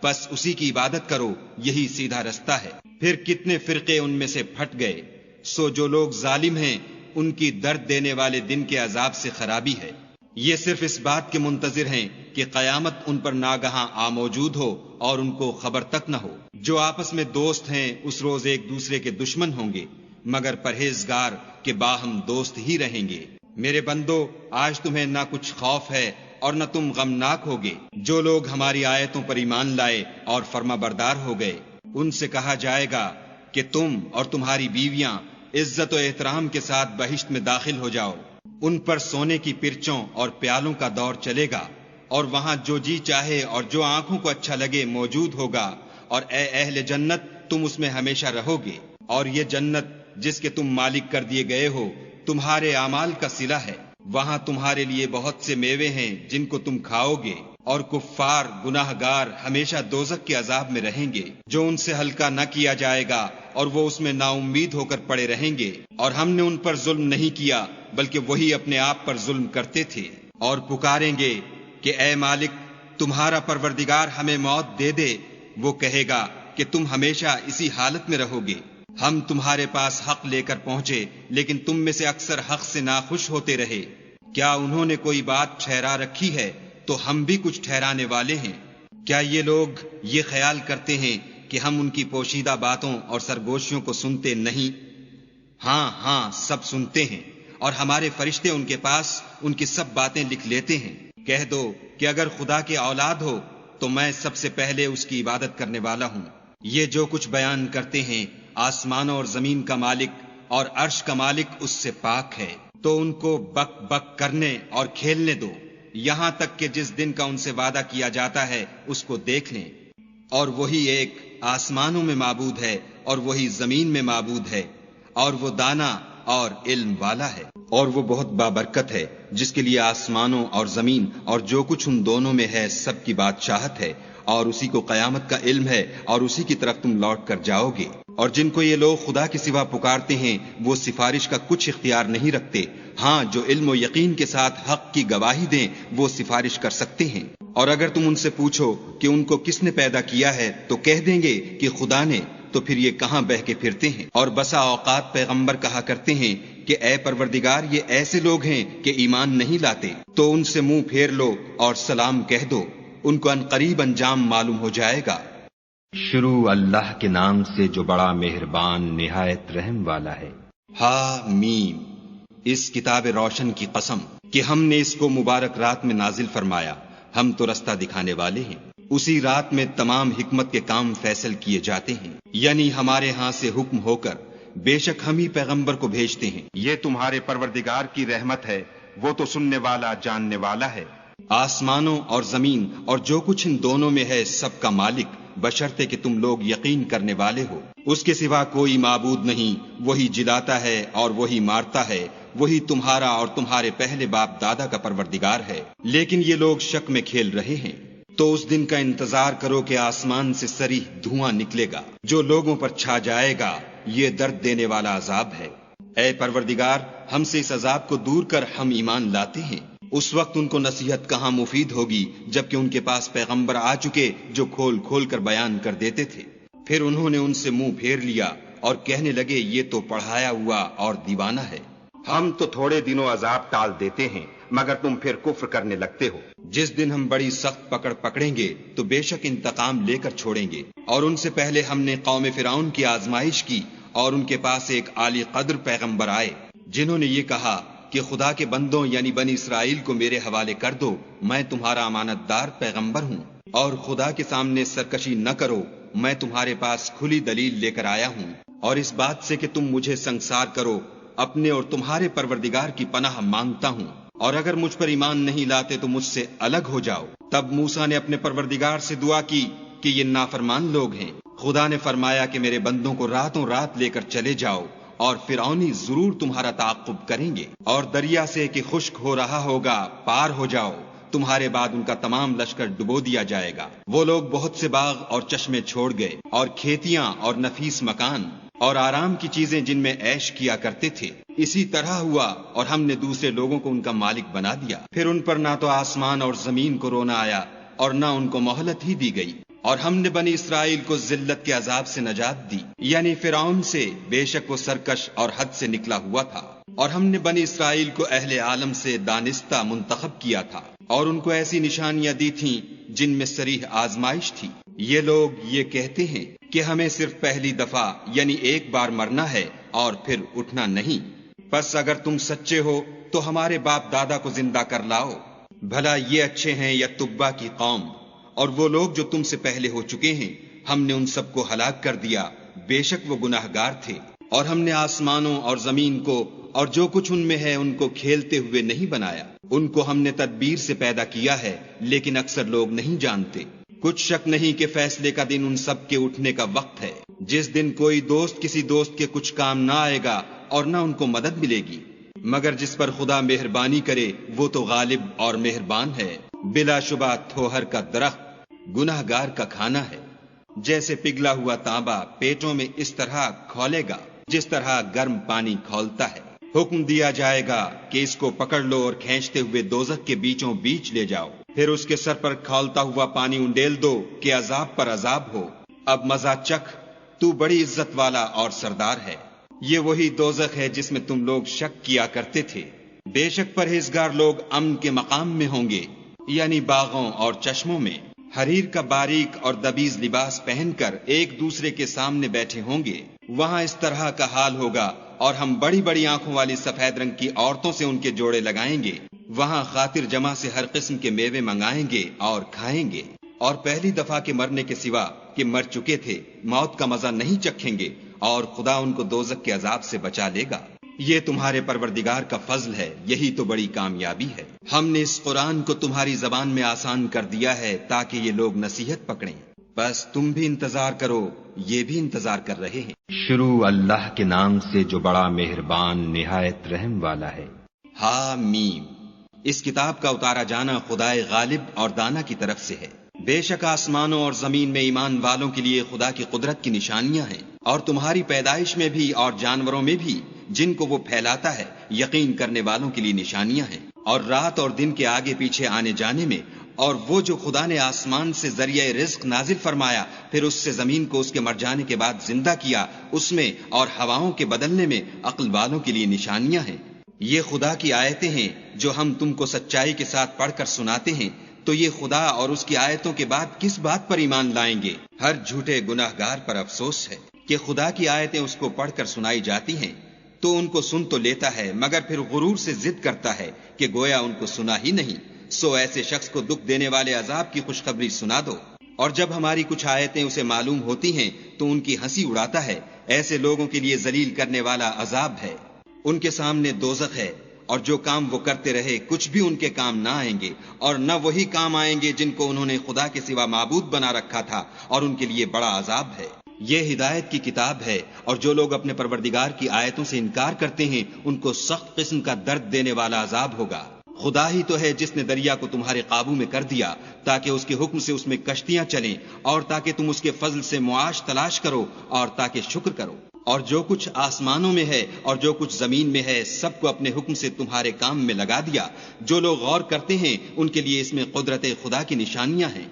بس اسی کی عبادت کرو، یہی سیدھا رستہ ہے۔ پھر کتنے فرقے ان میں سے پھٹ گئے۔ سو جو لوگ ظالم ہیں ان کی درد دینے والے دن کے عذاب سے خرابی ہے۔ یہ صرف اس بات کے منتظر ہیں کہ قیامت ان پر ناگہاں آ موجود ہو اور ان کو خبر تک نہ ہو۔ جو آپس میں دوست ہیں اس روز ایک دوسرے کے دشمن ہوں گے، مگر پرہیزگار کے باہم دوست ہی رہیں گے۔ میرے بندو، آج تمہیں نہ کچھ خوف ہے اور نہ تم غمناک ہوگے۔ جو لوگ ہماری آیتوں پر ایمان لائے اور فرما بردار ہو گئے، ان سے کہا جائے گا کہ تم اور تمہاری بیویاں عزت و احترام کے ساتھ بہشت میں داخل ہو جاؤ۔ ان پر سونے کی پرچوں اور پیالوں کا دور چلے گا، اور وہاں جو جی چاہے اور جو آنکھوں کو اچھا لگے موجود ہوگا، اور اے اہل جنت تم اس میں ہمیشہ رہو گے۔ اور یہ جنت جس کے تم مالک کر دیے گئے ہو تمہارے اعمال کا صلہ ہے۔ وہاں تمہارے لیے بہت سے میوے ہیں جن کو تم کھاؤ گے، اور کفار گناہ گار ہمیشہ دوزخ کے عذاب میں رہیں گے جو ان سے ہلکا نہ کیا جائے گا، اور وہ اس میں نا امید ہو کر پڑے رہیں گے۔ اور ہم نے ان پر ظلم نہیں کیا بلکہ وہی اپنے آپ پر ظلم کرتے تھے۔ اور پکاریں گے کہ اے مالک تمہارا پروردگار ہمیں موت دے دے، وہ کہے گا کہ تم ہمیشہ اسی حالت میں رہو گے۔ ہم تمہارے پاس حق لے کر پہنچے لیکن تم میں سے اکثر حق سے ناخوش ہوتے رہے۔ کیا انہوں نے کوئی بات ٹھہرا رکھی ہے تو ہم بھی کچھ ٹھہرانے والے ہیں۔ کیا یہ لوگ یہ خیال کرتے ہیں کہ ہم ان کی پوشیدہ باتوں اور سرگوشیوں کو سنتے نہیں؟ ہاں ہاں سب سنتے ہیں، اور ہمارے فرشتے ان کے پاس ان کی سب باتیں لکھ لیتے ہیں۔ کہہ دو کہ اگر خدا کے اولاد ہو تو میں سب سے پہلے اس کی عبادت کرنے والا ہوں۔ یہ جو کچھ بیان کرتے ہیں آسمانوں اور زمین کا مالک اور عرش کا مالک اس سے پاک ہے، تو ان کو بک بک کرنے اور کھیلنے دو، یہاں تک کہ جس دن کا ان سے وعدہ کیا جاتا ہے اس کو دیکھ لیں۔ اور وہی ایک آسمانوں میں معبود ہے اور وہی زمین میں معبود ہے، اور وہ دانا اور علم والا ہے، اور وہ بہت بابرکت ہے جس کے لیے آسمانوں اور زمین اور جو کچھ ان دونوں میں ہے سب کی بادشاہت ہے، اور اسی کو قیامت کا علم ہے، اور اسی کی طرف تم لوٹ کر جاؤ گے۔ اور جن کو یہ لوگ خدا کے سوا پکارتے ہیں وہ سفارش کا کچھ اختیار نہیں رکھتے، ہاں جو علم و یقین کے ساتھ حق کی گواہی دیں وہ سفارش کر سکتے ہیں۔ اور اگر تم ان سے پوچھو کہ ان کو کس نے پیدا کیا ہے تو کہہ دیں گے کہ خدا نے، تو پھر یہ کہاں بہہ کے پھرتے ہیں۔ اور بسا اوقات پیغمبر کہا کرتے ہیں کہ اے پروردگار یہ ایسے لوگ ہیں کہ ایمان نہیں لاتے، تو ان سے منہ پھیر لو اور سلام کہہ دو، ان کو عنقریب انجام معلوم ہو جائے گا۔ شروع اللہ کے نام سے جو بڑا مہربان نہایت رحم والا ہے۔ ہا میم، اس کتاب روشن کی قسم کہ ہم نے اس کو مبارک رات میں نازل فرمایا، ہم تو رستہ دکھانے والے ہیں۔ اسی رات میں تمام حکمت کے کام فیصل کیے جاتے ہیں، یعنی ہمارے ہاں سے حکم ہو کر، بے شک ہم ہی پیغمبر کو بھیجتے ہیں۔ یہ تمہارے پروردگار کی رحمت ہے، وہ تو سننے والا جاننے والا ہے۔ آسمانوں اور زمین اور جو کچھ ان دونوں میں ہے سب کا مالک، بشرطے کہ تم لوگ یقین کرنے والے ہو۔ اس کے سوا کوئی معبود نہیں، وہی جلاتا ہے اور وہی مارتا ہے، وہی تمہارا اور تمہارے پہلے باپ دادا کا پروردگار ہے، لیکن یہ لوگ شک میں کھیل رہے ہیں۔ تو اس دن کا انتظار کرو کہ آسمان سے صریح دھواں نکلے گا جو لوگوں پر چھا جائے گا، یہ درد دینے والا عذاب ہے۔ اے پروردگار ہم سے اس عذاب کو دور کر، ہم ایمان لاتے ہیں۔ اس وقت ان کو نصیحت کہاں مفید ہوگی جبکہ ان کے پاس پیغمبر آ چکے جو کھول کھول کر بیان کر دیتے تھے۔ پھر انہوں نے ان سے منہ پھیر لیا اور کہنے لگے یہ تو پڑھایا ہوا اور دیوانہ ہے۔ ہم تو تھوڑے دنوں عذاب ٹال دیتے ہیں مگر تم پھر کفر کرنے لگتے ہو۔ جس دن ہم بڑی سخت پکڑ پکڑیں گے تو بے شک انتقام لے کر چھوڑیں گے۔ اور ان سے پہلے ہم نے قوم فرعون کی آزمائش کی، اور ان کے پاس ایک عالی قدر پیغمبر آئے جنہوں نے یہ کہا کہ خدا کے بندوں یعنی بنی اسرائیل کو میرے حوالے کر دو، میں تمہارا امانت دار پیغمبر ہوں، اور خدا کے سامنے سرکشی نہ کرو، میں تمہارے پاس کھلی دلیل لے کر آیا ہوں، اور اس بات سے کہ تم مجھے سنگسار کرو، اپنے اور تمہارے پروردگار کی پناہ مانگتا ہوں، اور اگر مجھ پر ایمان نہیں لاتے تو مجھ سے الگ ہو جاؤ۔ تب موسیٰ نے اپنے پروردگار سے دعا کی کہ یہ نافرمان لوگ ہیں۔ خدا نے فرمایا کہ میرے بندوں کو راتوں رات لے کر چلے جاؤ، اور فرعونی ضرور تمہارا تعاقب کریں گے، اور دریا سے کہ خشک ہو رہا ہوگا پار ہو جاؤ، تمہارے بعد ان کا تمام لشکر ڈبو دیا جائے گا۔ وہ لوگ بہت سے باغ اور چشمے چھوڑ گئے، اور کھیتیاں اور نفیس مکان اور آرام کی چیزیں جن میں عیش کیا کرتے تھے۔ اسی طرح ہوا اور ہم نے دوسرے لوگوں کو ان کا مالک بنا دیا۔ پھر ان پر نہ تو آسمان اور زمین کو رونا آیا اور نہ ان کو مہلت ہی دی گئی، اور ہم نے بنی اسرائیل کو ذلت کے عذاب سے نجات دی، یعنی فرعون سے، بے شک وہ سرکش اور حد سے نکلا ہوا تھا۔ اور ہم نے بنی اسرائیل کو اہل عالم سے دانستہ منتخب کیا تھا، اور ان کو ایسی نشانیاں دی تھیں جن میں صریح آزمائش تھی۔ یہ لوگ یہ کہتے ہیں کہ ہمیں صرف پہلی دفعہ یعنی ایک بار مرنا ہے اور پھر اٹھنا نہیں، پس اگر تم سچے ہو تو ہمارے باپ دادا کو زندہ کر لاؤ، بھلا یہ اچھے ہیں یا تبا کی قوم؟ اور وہ لوگ جو تم سے پہلے ہو چکے ہیں ہم نے ان سب کو ہلاک کر دیا، بے شک وہ گناہگار تھے۔ اور ہم نے آسمانوں اور زمین کو اور جو کچھ ان میں ہے ان کو کھیلتے ہوئے نہیں بنایا، ان کو ہم نے تدبیر سے پیدا کیا ہے، لیکن اکثر لوگ نہیں جانتے۔ کچھ شک نہیں کہ فیصلے کا دن ان سب کے اٹھنے کا وقت ہے، جس دن کوئی دوست کسی دوست کے کچھ کام نہ آئے گا اور نہ ان کو مدد ملے گی۔ مگر جس پر خدا مہربانی کرے وہ تو غالب اور مہربان ہے. بلا شبہ تھوہر کا درخت گناہ گار کا کھانا ہے. جیسے پگھلا ہوا تانبا پیٹوں میں اس طرح کھولے گا جس طرح گرم پانی کھولتا ہے. حکم دیا جائے گا کہ اس کو پکڑ لو اور کھینچتے ہوئے دوزخ کے بیچوں بیچ لے جاؤ. پھر اس کے سر پر کھولتا ہوا پانی انڈیل دو کہ عذاب پر عذاب ہو. اب مزہ چکھ، تو بڑی عزت والا اور سردار ہے. یہ وہی دوزخ ہے جس میں تم لوگ شک کیا کرتے تھے. بے شک پرہیزگار لوگ امن کے مقام میں ہوں گے، یعنی باغوں اور چشموں میں. حریر کا باریک اور دبیز لباس پہن کر ایک دوسرے کے سامنے بیٹھے ہوں گے. وہاں اس طرح کا حال ہوگا، اور ہم بڑی بڑی آنکھوں والی سفید رنگ کی عورتوں سے ان کے جوڑے لگائیں گے. وہاں خاطر جمع سے ہر قسم کے میوے منگائیں گے اور کھائیں گے. اور پہلی دفعہ کے مرنے کے سوا کہ مر چکے تھے موت کا مزہ نہیں چکھیں گے، اور خدا ان کو دوزخ کے عذاب سے بچا لے گا. یہ تمہارے پروردگار کا فضل ہے، یہی تو بڑی کامیابی ہے. ہم نے اس قرآن کو تمہاری زبان میں آسان کر دیا ہے تاکہ یہ لوگ نصیحت پکڑیں. بس تم بھی انتظار کرو، یہ بھی انتظار کر رہے ہیں. شروع اللہ کے نام سے جو بڑا مہربان نہایت رحم والا ہے. حامیم. اس کتاب کا اتارا جانا خدائے غالب اور دانا کی طرف سے ہے. بے شک آسمانوں اور زمین میں ایمان والوں کے لیے خدا کی قدرت کی نشانیاں ہیں، اور تمہاری پیدائش میں بھی اور جانوروں میں بھی جن کو وہ پھیلاتا ہے یقین کرنے والوں کے لیے نشانیاں ہیں. اور رات اور دن کے آگے پیچھے آنے جانے میں، اور وہ جو خدا نے آسمان سے ذریعہ رزق نازل فرمایا پھر اس سے زمین کو اس کے مر جانے کے بعد زندہ کیا، اس میں اور ہواؤں کے بدلنے میں عقل والوں کے لیے نشانیاں ہیں. یہ خدا کی آیتیں ہیں جو ہم تم کو سچائی کے ساتھ پڑھ کر سناتے ہیں. تو یہ خدا اور اس کی آیتوں کے بعد کس بات پر ایمان لائیں گے؟ ہر جھوٹے گناہ گار پر افسوس ہے کہ خدا کی آیتیں اس کو پڑھ کر سنائی جاتی ہیں تو ان کو سن تو لیتا ہے، مگر پھر غرور سے ضد کرتا ہے کہ گویا ان کو سنا ہی نہیں. سو ایسے شخص کو دکھ دینے والے عذاب کی خوشخبری سنا دو. اور جب ہماری کچھ آیتیں اسے معلوم ہوتی ہیں تو ان کی ہنسی اڑاتا ہے. ایسے لوگوں کے لیے ذلیل کرنے والا عذاب ہے. ان کے سامنے دوزخ ہے، اور جو کام وہ کرتے رہے کچھ بھی ان کے کام نہ آئیں گے، اور نہ وہی کام آئیں گے جن کو انہوں نے خدا کے سوا معبود بنا رکھا تھا، اور ان کے لیے بڑا عذاب ہے. یہ ہدایت کی کتاب ہے، اور جو لوگ اپنے پروردگار کی آیتوں سے انکار کرتے ہیں ان کو سخت قسم کا درد دینے والا عذاب ہوگا. خدا ہی تو ہے جس نے دریا کو تمہارے قابو میں کر دیا تاکہ اس کے حکم سے اس میں کشتیاں چلیں، اور تاکہ تم اس کے فضل سے معاش تلاش کرو، اور تاکہ شکر کرو. اور جو کچھ آسمانوں میں ہے اور جو کچھ زمین میں ہے سب کو اپنے حکم سے تمہارے کام میں لگا دیا. جو لوگ غور کرتے ہیں ان کے لیے اس میں قدرت خدا کی نشانیاں ہیں.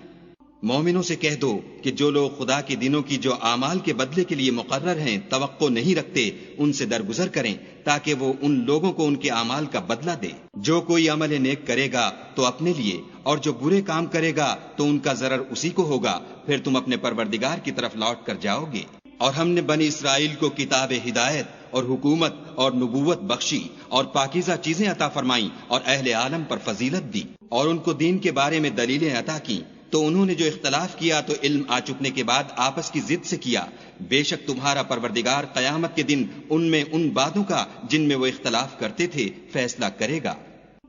مومنوں سے کہہ دو کہ جو لوگ خدا کے دنوں کی جو اعمال کے بدلے کے لیے مقرر ہیں توقع نہیں رکھتے ان سے درگزر کریں تاکہ وہ ان لوگوں کو ان کے اعمال کا بدلہ دے. جو کوئی عمل نیک کرے گا تو اپنے لیے، اور جو برے کام کرے گا تو ان کا ضرر اسی کو ہوگا. پھر تم اپنے پروردگار کی طرف لوٹ کر جاؤ گے. اور ہم نے بنی اسرائیل کو کتاب ہدایت اور حکومت اور نبوت بخشی اور پاکیزہ چیزیں عطا فرمائیں اور اہل عالم پر فضیلت دی، اور ان کو دین کے بارے میں دلیلیں عطا کی. تو انہوں نے جو اختلاف کیا تو علم آ چکنے کے بعد آپس کی ضد سے کیا. بے شک تمہارا پروردگار قیامت کے دن ان میں ان باتوں کا جن میں وہ اختلاف کرتے تھے فیصلہ کرے گا.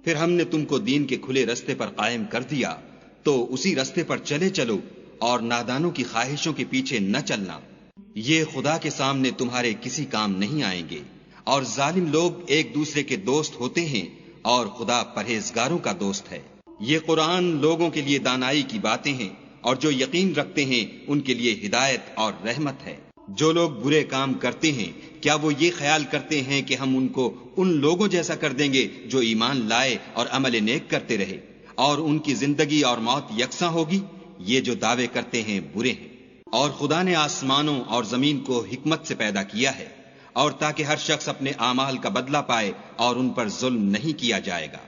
پھر ہم نے تم کو دین کے کھلے رستے پر قائم کر دیا، تو اسی رستے پر چلے چلو اور نادانوں کی خواہشوں کے پیچھے نہ چلنا. یہ خدا کے سامنے تمہارے کسی کام نہیں آئیں گے. اور ظالم لوگ ایک دوسرے کے دوست ہوتے ہیں اور خدا پرہیزگاروں کا دوست ہے. یہ قرآن لوگوں کے لیے دانائی کی باتیں ہیں، اور جو یقین رکھتے ہیں ان کے لیے ہدایت اور رحمت ہے. جو لوگ برے کام کرتے ہیں کیا وہ یہ خیال کرتے ہیں کہ ہم ان کو ان لوگوں جیسا کر دیں گے جو ایمان لائے اور عمل نیک کرتے رہے، اور ان کی زندگی اور موت یکساں ہوگی؟ یہ جو دعوے کرتے ہیں برے ہیں. اور خدا نے آسمانوں اور زمین کو حکمت سے پیدا کیا ہے، اور تاکہ ہر شخص اپنے اعمال کا بدلہ پائے اور ان پر ظلم نہیں کیا جائے گا.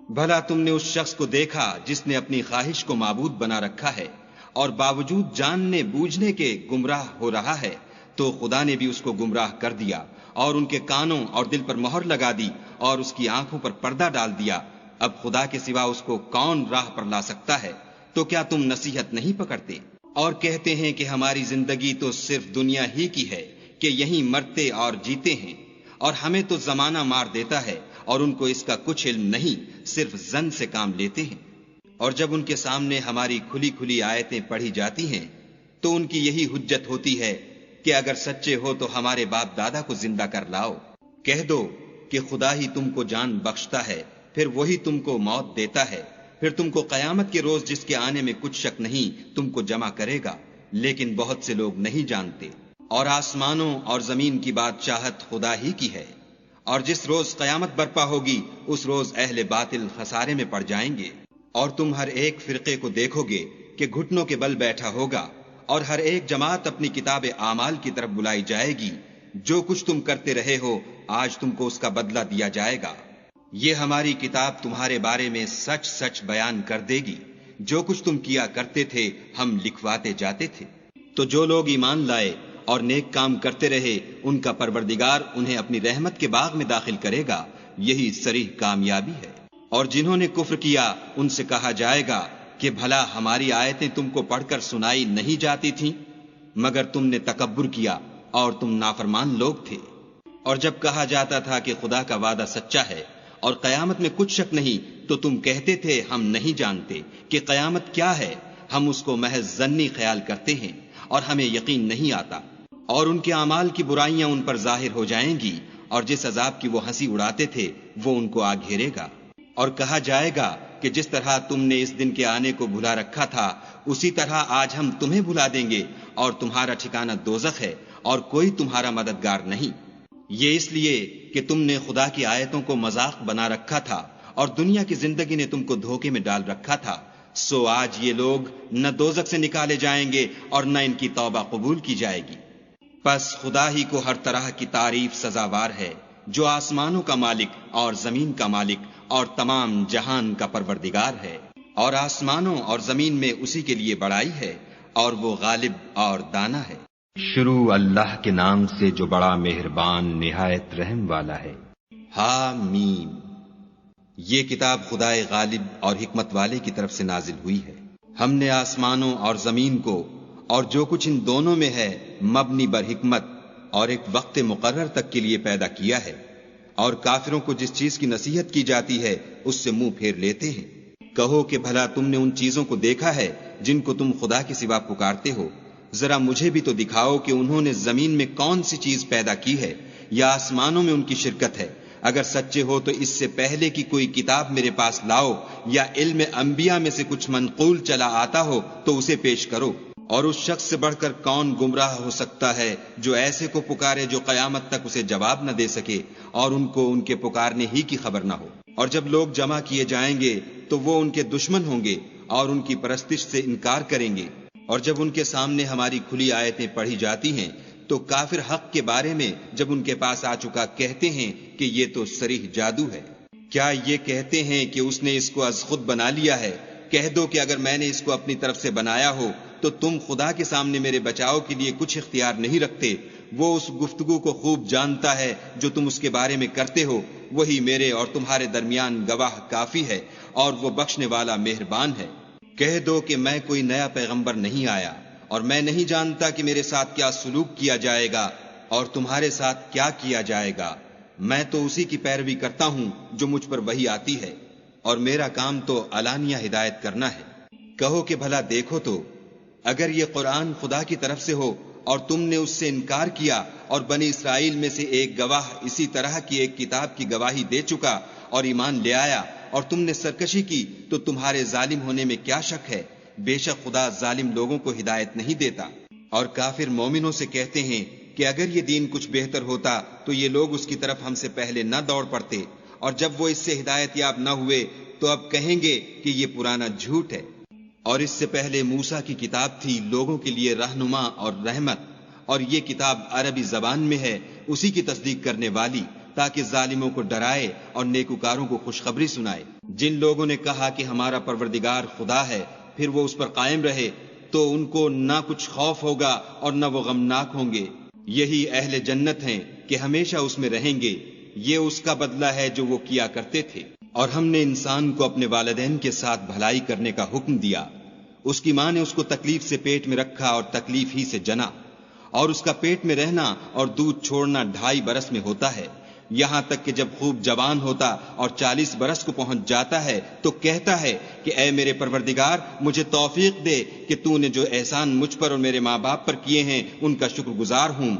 بھلا تم نے اس شخص کو دیکھا جس نے اپنی خواہش کو معبود بنا رکھا ہے اور باوجود جاننے بوجھنے کے گمراہ ہو رہا ہے؟ تو خدا نے بھی اس کو گمراہ کر دیا اور ان کے کانوں اور دل پر مہر لگا دی اور اس کی آنکھوں پر پردہ ڈال دیا. اب خدا کے سوا اس کو کون راہ پر لا سکتا ہے؟ تو کیا تم نصیحت نہیں پکڑتے؟ اور کہتے ہیں کہ ہماری زندگی تو صرف دنیا ہی کی ہے کہ یہیں مرتے اور جیتے ہیں، اور ہمیں تو زمانہ مار دیتا ہے اور ان کو اس کا کچھ علم نہیں، صرف ظن سے کام لیتے ہیں. اور جب ان کے سامنے ہماری کھلی کھلی آیتیں پڑھی جاتی ہیں تو ان کی یہی حجت ہوتی ہے کہ اگر سچے ہو تو ہمارے باپ دادا کو زندہ کر لاؤ. کہہ دو کہ خدا ہی تم کو جان بخشتا ہے، پھر وہی تم کو موت دیتا ہے، پھر تم کو قیامت کے روز جس کے آنے میں کچھ شک نہیں تم کو جمع کرے گا، لیکن بہت سے لوگ نہیں جانتے۔ اور آسمانوں اور زمین کی بادشاہت خدا ہی کی ہے، اور جس روز قیامت برپا ہوگی اس روز اہل باطل خسارے میں پڑ جائیں گے۔ اور تم ہر ایک فرقے کو دیکھو گے کہ گھٹنوں کے بل بیٹھا ہوگا، اور ہر ایک جماعت اپنی کتاب اعمال کی طرف بلائی جائے گی، جو کچھ تم کرتے رہے ہو آج تم کو اس کا بدلہ دیا جائے گا۔ یہ ہماری کتاب تمہارے بارے میں سچ سچ بیان کر دے گی، جو کچھ تم کیا کرتے تھے ہم لکھواتے جاتے تھے۔ تو جو لوگ ایمان لائے اور نیک کام کرتے رہے ان کا پروردگار انہیں اپنی رحمت کے باغ میں داخل کرے گا، یہی صریح کامیابی ہے۔ اور جنہوں نے کفر کیا ان سے کہا جائے گا کہ بھلا ہماری آیتیں تم کو پڑھ کر سنائی نہیں جاتی تھیں، مگر تم نے تکبر کیا اور تم نافرمان لوگ تھے۔ اور جب کہا جاتا تھا کہ خدا کا وعدہ سچا ہے اور قیامت میں کچھ شک نہیں، تو تم کہتے تھے ہم نہیں جانتے کہ قیامت کیا ہے، ہم اس کو محض ظنی خیال کرتے ہیں اور ہمیں یقین نہیں آتا۔ اور ان کے اعمال کی برائیاں ان پر ظاہر ہو جائیں گی، اور جس عذاب کی وہ ہنسی اڑاتے تھے وہ ان کو آ گھیرے گا۔ اور کہا جائے گا کہ جس طرح تم نے اس دن کے آنے کو بھلا رکھا تھا اسی طرح آج ہم تمہیں بھلا دیں گے، اور تمہارا ٹھکانہ دوزخ ہے اور کوئی تمہارا مددگار نہیں۔ یہ اس لیے کہ تم نے خدا کی آیتوں کو مذاق بنا رکھا تھا اور دنیا کی زندگی نے تم کو دھوکے میں ڈال رکھا تھا، سو آج یہ لوگ نہ دوزخ سے نکالے جائیں گے اور نہ ان کی توبہ قبول کی جائے گی۔ پس خدا ہی کو ہر طرح کی تعریف سزاوار ہے، جو آسمانوں کا مالک اور زمین کا مالک اور تمام جہان کا پروردگار ہے۔ اور آسمانوں اور زمین میں اسی کے لیے بڑائی ہے، اور وہ غالب اور دانا ہے۔ شروع اللہ کے نام سے جو بڑا مہربان نہایت رحم والا ہے۔ حامیم، یہ کتاب خدائے غالب اور حکمت والے کی طرف سے نازل ہوئی ہے۔ ہم نے آسمانوں اور زمین کو اور جو کچھ ان دونوں میں ہے مبنی بر حکمت اور ایک وقت مقرر تک کے لیے پیدا کیا ہے، اور کافروں کو جس چیز کی نصیحت کی جاتی ہے اس سے منہ پھیر لیتے ہیں۔ کہو کہ بھلا تم نے ان چیزوں کو دیکھا ہے جن کو تم خدا کے سوا پکارتے ہو؟ ذرا مجھے بھی تو دکھاؤ کہ انہوں نے زمین میں کون سی چیز پیدا کی ہے یا آسمانوں میں ان کی شرکت ہے۔ اگر سچے ہو تو اس سے پہلے کی کوئی کتاب میرے پاس لاؤ، یا علم انبیاء میں سے کچھ منقول چلا آتا ہو تو اسے پیش کرو۔ اور اس شخص سے بڑھ کر کون گمراہ ہو سکتا ہے جو ایسے کو پکارے جو قیامت تک اسے جواب نہ دے سکے اور ان کو ان کے پکارنے ہی کی خبر نہ ہو۔ اور جب لوگ جمع کیے جائیں گے تو وہ ان کے دشمن ہوں گے اور ان کی پرستش سے انکار کریں گے۔ اور جب ان کے سامنے ہماری کھلی آیتیں پڑھی جاتی ہیں تو کافر حق کے بارے میں جب ان کے پاس آ چکا کہتے ہیں کہ یہ تو صریح جادو ہے۔ کیا یہ کہتے ہیں کہ اس نے اس کو از خود بنا لیا ہے؟ کہہ دو کہ اگر میں نے اس کو اپنی طرف سے بنایا ہو تو تم خدا کے سامنے میرے بچاؤ کے لیے کچھ اختیار نہیں رکھتے۔ وہ اس گفتگو کو خوب جانتا ہے جو تم اس کے بارے میں کرتے ہو، وہی میرے اور تمہارے درمیان گواہ کافی ہے، اور وہ بخشنے والا مہربان ہے۔ کہہ دو کہ میں کوئی نیا پیغمبر نہیں آیا، اور میں نہیں جانتا کہ میرے ساتھ کیا سلوک کیا جائے گا اور تمہارے ساتھ کیا کیا جائے گا۔ میں تو اسی کی پیروی کرتا ہوں جو مجھ پر وحی آتی ہے، اور میرا کام تو علانیہ ہدایت کرنا ہے۔ کہو کہ بھلا دیکھو تو اگر یہ قرآن خدا کی طرف سے ہو اور تم نے اس سے انکار کیا، اور بنی اسرائیل میں سے ایک گواہ اسی طرح کی ایک کتاب کی گواہی دے چکا اور ایمان لے آیا، اور تم نے سرکشی کی، تو تمہارے ظالم ہونے میں کیا شک ہے؟ بے شک خدا ظالم لوگوں کو ہدایت نہیں دیتا۔ اور کافر مومنوں سے کہتے ہیں کہ اگر یہ دین کچھ بہتر ہوتا تو یہ لوگ اس کی طرف ہم سے پہلے نہ دوڑ پڑتے، اور جب وہ اس سے ہدایت یاب نہ ہوئے تو اب کہیں گے کہ یہ پرانا جھوٹ ہے۔ اور اس سے پہلے موسیٰ کی کتاب تھی لوگوں کے لیے رہنما اور رحمت، اور یہ کتاب عربی زبان میں ہے اسی کی تصدیق کرنے والی، تاکہ ظالموں کو ڈرائے اور نیکوکاروں کو خوشخبری سنائے۔ جن لوگوں نے کہا کہ ہمارا پروردگار خدا ہے پھر وہ اس پر قائم رہے تو ان کو نہ کچھ خوف ہوگا اور نہ وہ غمناک ہوں گے۔ یہی اہل جنت ہیں کہ ہمیشہ اس میں رہیں گے، یہ اس کا بدلہ ہے جو وہ کیا کرتے تھے۔ اور ہم نے انسان کو اپنے والدین کے ساتھ بھلائی کرنے کا حکم دیا۔ اس کی ماں نے اس کو تکلیف سے پیٹ میں رکھا اور تکلیف ہی سے جنا، اور اس کا پیٹ میں رہنا اور دودھ چھوڑنا 2.5 برس میں ہوتا ہے، یہاں تک کہ جب خوب جوان ہوتا اور 40 برس کو پہنچ جاتا ہے تو کہتا ہے کہ اے میرے پروردگار، مجھے توفیق دے کہ تو نے جو احسان مجھ پر اور میرے ماں باپ پر کیے ہیں ان کا شکر گزار ہوں،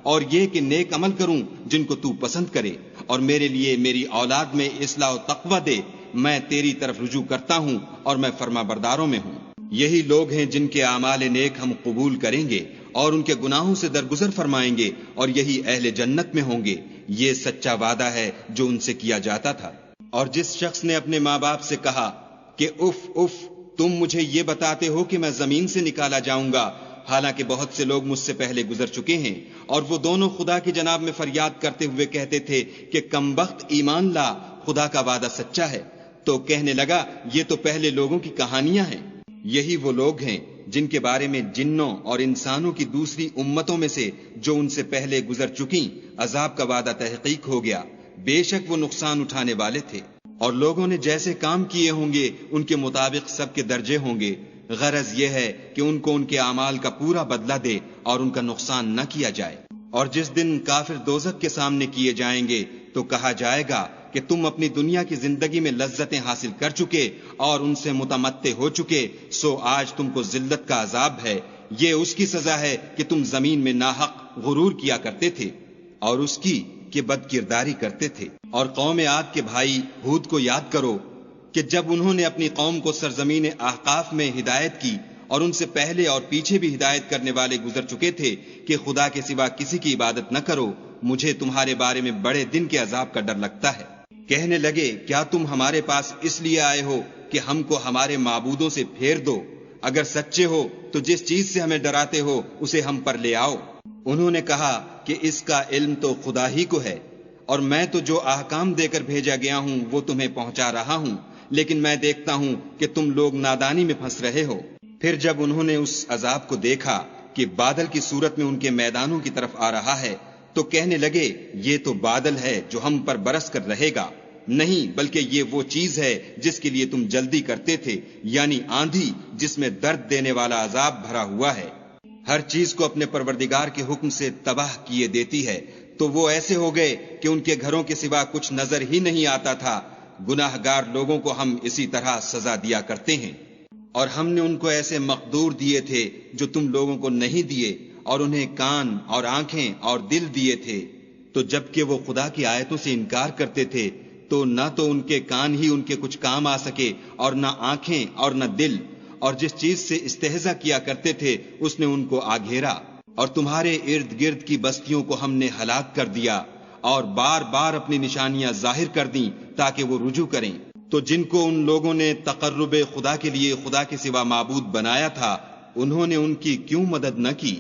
اور یہ کہ نیک عمل کروں جن کو تو پسند کرے، اور میرے لیے میری اولاد میں اصلاح و تقوی دے، میں تیری طرف رجوع کرتا ہوں اور میں فرما برداروں میں ہوں۔ یہی لوگ ہیں جن کے اعمال نیک ہم قبول کریں گے اور ان کے گناہوں سے درگزر فرمائیں گے، اور یہی اہل جنت میں ہوں گے۔ یہ سچا وعدہ ہے جو ان سے کیا جاتا تھا۔ اور جس شخص نے اپنے ماں باپ سے کہا کہ اف اف، تم مجھے یہ بتاتے ہو کہ میں زمین سے نکالا جاؤں گا، حالانکہ بہت سے لوگ مجھ سے پہلے گزر چکے ہیں، اور وہ دونوں خدا کی جناب میں فریاد کرتے ہوئے کہتے تھے کہ کمبخت ایمان لا، خدا کا وعدہ سچا ہے، تو کہنے لگا یہ تو پہلے لوگوں کی کہانیاں ہیں۔ یہی وہ لوگ ہیں جن کے بارے میں جنوں اور انسانوں کی دوسری امتوں میں سے جو ان سے پہلے گزر چکی عذاب کا وعدہ تحقیق ہو گیا، بے شک وہ نقصان اٹھانے والے تھے، اور لوگوں نے جیسے کام کیے ہوں گے ان کے مطابق سب کے درجے ہوں گے۔ غرض یہ ہے کہ ان کو ان کے اعمال کا پورا بدلہ دے اور ان کا نقصان نہ کیا جائے۔ اور جس دن کافر دوزخ کے سامنے کیے جائیں گے تو کہا جائے گا کہ تم اپنی دنیا کی زندگی میں لذتیں حاصل کر چکے اور ان سے متمتع ہو چکے، سو آج تم کو ذلت کا عذاب ہے۔ یہ اس کی سزا ہے کہ تم زمین میں ناحق غرور کیا کرتے تھے، اور اس کی کہ بد کرداری کرتے تھے۔ اور قوم عاد کے بھائی ہود کو یاد کرو کہ جب انہوں نے اپنی قوم کو سرزمین احقاف میں ہدایت کی، اور ان سے پہلے اور پیچھے بھی ہدایت کرنے والے گزر چکے تھے کہ خدا کے سوا کسی کی عبادت نہ کرو، مجھے تمہارے بارے میں بڑے دن کے عذاب کا ڈر لگتا ہے۔ کہنے لگے کیا تم ہمارے پاس اس لیے آئے ہو کہ ہم کو ہمارے معبودوں سے پھیر دو؟ اگر سچے ہو تو جس چیز سے ہمیں ڈراتے ہو اسے ہم پر لے آؤ۔ انہوں نے کہا کہ اس کا علم تو خدا ہی کو ہے، اور میں تو جو احکام دے کر بھیجا گیا ہوں وہ تمہیں پہنچا رہا ہوں، لیکن میں دیکھتا ہوں کہ تم لوگ نادانی میں پھنس رہے ہو۔ پھر جب انہوں نے اس عذاب کو دیکھا کہ بادل کی صورت میں ان کے میدانوں کی طرف آ رہا ہے تو کہنے لگے یہ تو بادل ہے جو ہم پر برس کر رہے گا، نہیں بلکہ یہ وہ چیز ہے جس کے لیے تم جلدی کرتے تھے، یعنی آندھی جس میں درد دینے والا عذاب بھرا ہوا ہے۔ ہر چیز کو اپنے پروردگار کے حکم سے تباہ کیے دیتی ہے، تو وہ ایسے ہو گئے کہ ان کے گھروں کے سوا کچھ نظر ہی نہیں آتا تھا۔ گناہ گار لوگوں کو ہم اسی طرح سزا دیا کرتے ہیں، اور ہم نے ان کو ایسے مقدور دیے تھے جو تم لوگوں کو نہیں دیے، اور انہیں کان اور آنکھیں اور دل دیے تھے، تو جب کہ وہ خدا کی آیتوں سے انکار کرتے تھے تو نہ تو ان کے کان ہی ان کے کچھ کام آ سکے، اور نہ آنکھیں اور نہ دل، اور جس چیز سے استہزا کیا کرتے تھے اس نے ان کو آ گھیرا، اور تمہارے ارد گرد کی بستیوں کو ہم نے ہلاک کر دیا اور بار بار اپنی نشانیاں ظاہر کر دیں تاکہ وہ رجوع کریں۔ تو جن کو ان لوگوں نے تقرب خدا کے لیے خدا کے سوا معبود بنایا تھا، انہوں نے ان کی کیوں مدد نہ کی،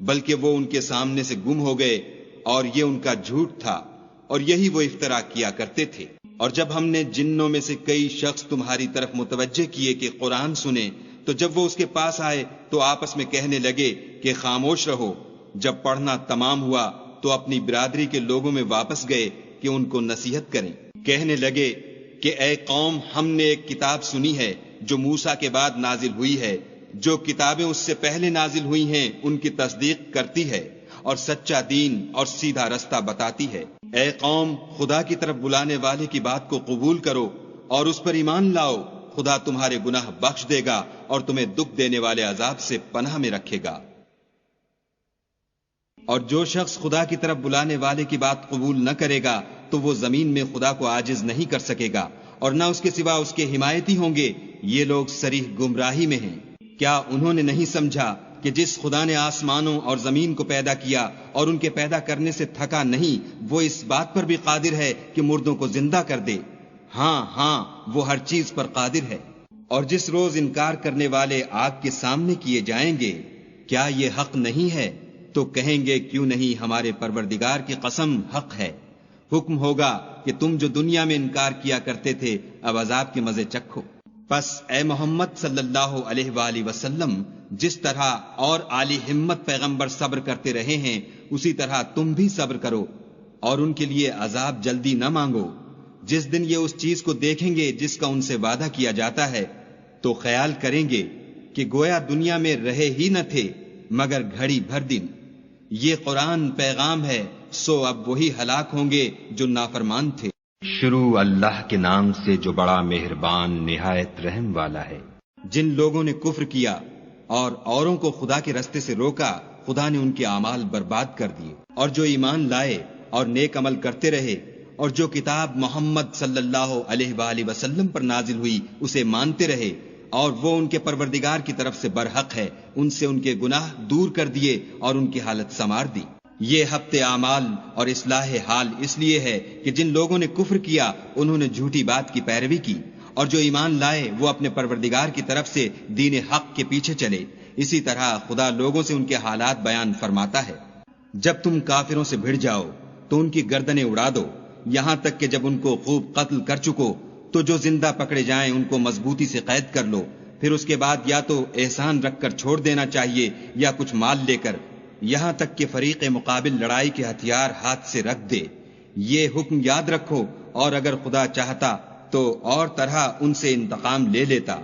بلکہ وہ ان کے سامنے سے گم ہو گئے، اور یہ ان کا جھوٹ تھا، اور یہی وہ افترا کیا کرتے تھے۔ اور جب ہم نے جنوں میں سے کئی شخص تمہاری طرف متوجہ کیے کہ قرآن سنیں، تو جب وہ اس کے پاس آئے تو آپس میں کہنے لگے کہ خاموش رہو۔ جب پڑھنا تمام ہوا تو اپنی برادری کے لوگوں میں واپس گئے کہ ان کو نصیحت کریں۔ کہنے لگے کہ اے قوم، ہم نے ایک کتاب سنی ہے جو موسیٰ کے بعد نازل ہوئی ہے، جو کتابیں اس سے پہلے نازل ہوئی ہیں ان کی تصدیق کرتی ہے اور سچا دین اور سیدھا رستہ بتاتی ہے۔ اے قوم، خدا کی طرف بلانے والے کی بات کو قبول کرو اور اس پر ایمان لاؤ، خدا تمہارے گناہ بخش دے گا اور تمہیں دکھ دینے والے عذاب سے پناہ میں رکھے گا۔ اور جو شخص خدا کی طرف بلانے والے کی بات قبول نہ کرے گا تو وہ زمین میں خدا کو عاجز نہیں کر سکے گا، اور نہ اس کے سوا اس کے حمایتی ہوں گے۔ یہ لوگ صریح گمراہی میں ہیں۔ کیا انہوں نے نہیں سمجھا کہ جس خدا نے آسمانوں اور زمین کو پیدا کیا اور ان کے پیدا کرنے سے تھکا نہیں، وہ اس بات پر بھی قادر ہے کہ مردوں کو زندہ کر دے؟ ہاں ہاں، وہ ہر چیز پر قادر ہے۔ اور جس روز انکار کرنے والے آگ کے سامنے کیے جائیں گے، کیا یہ حق نہیں ہے؟ تو کہیں گے کیوں نہیں، ہمارے پروردگار کی قسم حق ہے۔ حکم ہوگا کہ تم جو دنیا میں انکار کیا کرتے تھے اب عذاب کے مزے چکھو۔ پس اے محمد صلی اللہ علیہ وآلہ وسلم، جس طرح اور عالی ہمت پیغمبر صبر کرتے رہے ہیں اسی طرح تم بھی صبر کرو، اور ان کے لیے عذاب جلدی نہ مانگو۔ جس دن یہ اس چیز کو دیکھیں گے جس کا ان سے وعدہ کیا جاتا ہے تو خیال کریں گے کہ گویا دنیا میں رہے ہی نہ تھے مگر گھڑی بھر دن۔ یہ قرآن پیغام ہے، سو اب وہی ہلاک ہوں گے جو نافرمان تھے۔ شروع اللہ کے نام سے جو بڑا مہربان نہایت رحم والا ہے۔ جن لوگوں نے کفر کیا اور اوروں کو خدا کے رستے سے روکا، خدا نے ان کے اعمال برباد کر دیے، اور جو ایمان لائے اور نیک عمل کرتے رہے اور جو کتاب محمد صلی اللہ علیہ وآلہ وسلم پر نازل ہوئی اسے مانتے رہے اور وہ ان کے پروردگار کی طرف سے برحق ہے، ان سے ان کے گناہ دور کر دیے اور ان کی حالت سنوار دی۔ یہ ہفت اعمال اور اصلاح حال اس لیے ہے کہ جن لوگوں نے کفر کیا انہوں نے جھوٹی بات کی پیروی کی، اور جو ایمان لائے وہ اپنے پروردگار کی طرف سے دین حق کے پیچھے چلے۔ اسی طرح خدا لوگوں سے ان کے حالات بیان فرماتا ہے۔ جب تم کافروں سے بھڑ جاؤ تو ان کی گردنیں اڑا دو، یہاں تک کہ جب ان کو خوب قتل کر چکو تو جو زندہ پکڑے جائیں ان کو مضبوطی سے قید کر لو، پھر اس کے بعد یا تو احسان رکھ کر چھوڑ دینا چاہیے یا کچھ مال لے کر، یہاں تک کہ فریق مقابل لڑائی کے ہتھیار ہاتھ سے رکھ دے۔ یہ حکم یاد رکھو، اور اگر خدا چاہتا تو اور طرح ان سے انتقام لے لیتا،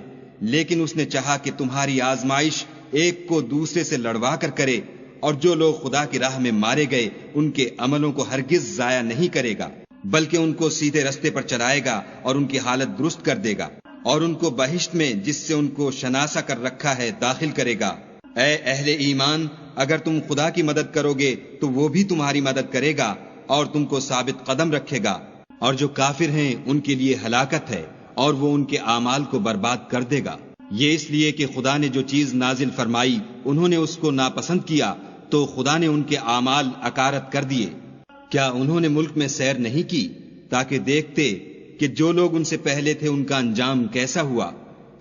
لیکن اس نے چاہا کہ تمہاری آزمائش ایک کو دوسرے سے لڑوا کر کرے، اور جو لوگ خدا کی راہ میں مارے گئے ان کے عملوں کو ہرگز ضائع نہیں کرے گا، بلکہ ان کو سیدھے رستے پر چلائے گا اور ان کی حالت درست کر دے گا، اور ان کو بہشت میں جس سے ان کو شناسا کر رکھا ہے داخل کرے گا۔ اے اہل ایمان، اگر تم خدا کی مدد کرو گے تو وہ بھی تمہاری مدد کرے گا اور تم کو ثابت قدم رکھے گا، اور جو کافر ہیں ان کے لیے ہلاکت ہے اور وہ ان کے اعمال کو برباد کر دے گا۔ یہ اس لیے کہ خدا نے جو چیز نازل فرمائی انہوں نے اس کو ناپسند کیا تو خدا نے ان کے اعمال اکارت کر دیے۔ کیا انہوں نے ملک میں سیر نہیں کی تاکہ دیکھتے کہ جو لوگ ان سے پہلے تھے ان کا انجام کیسا ہوا؟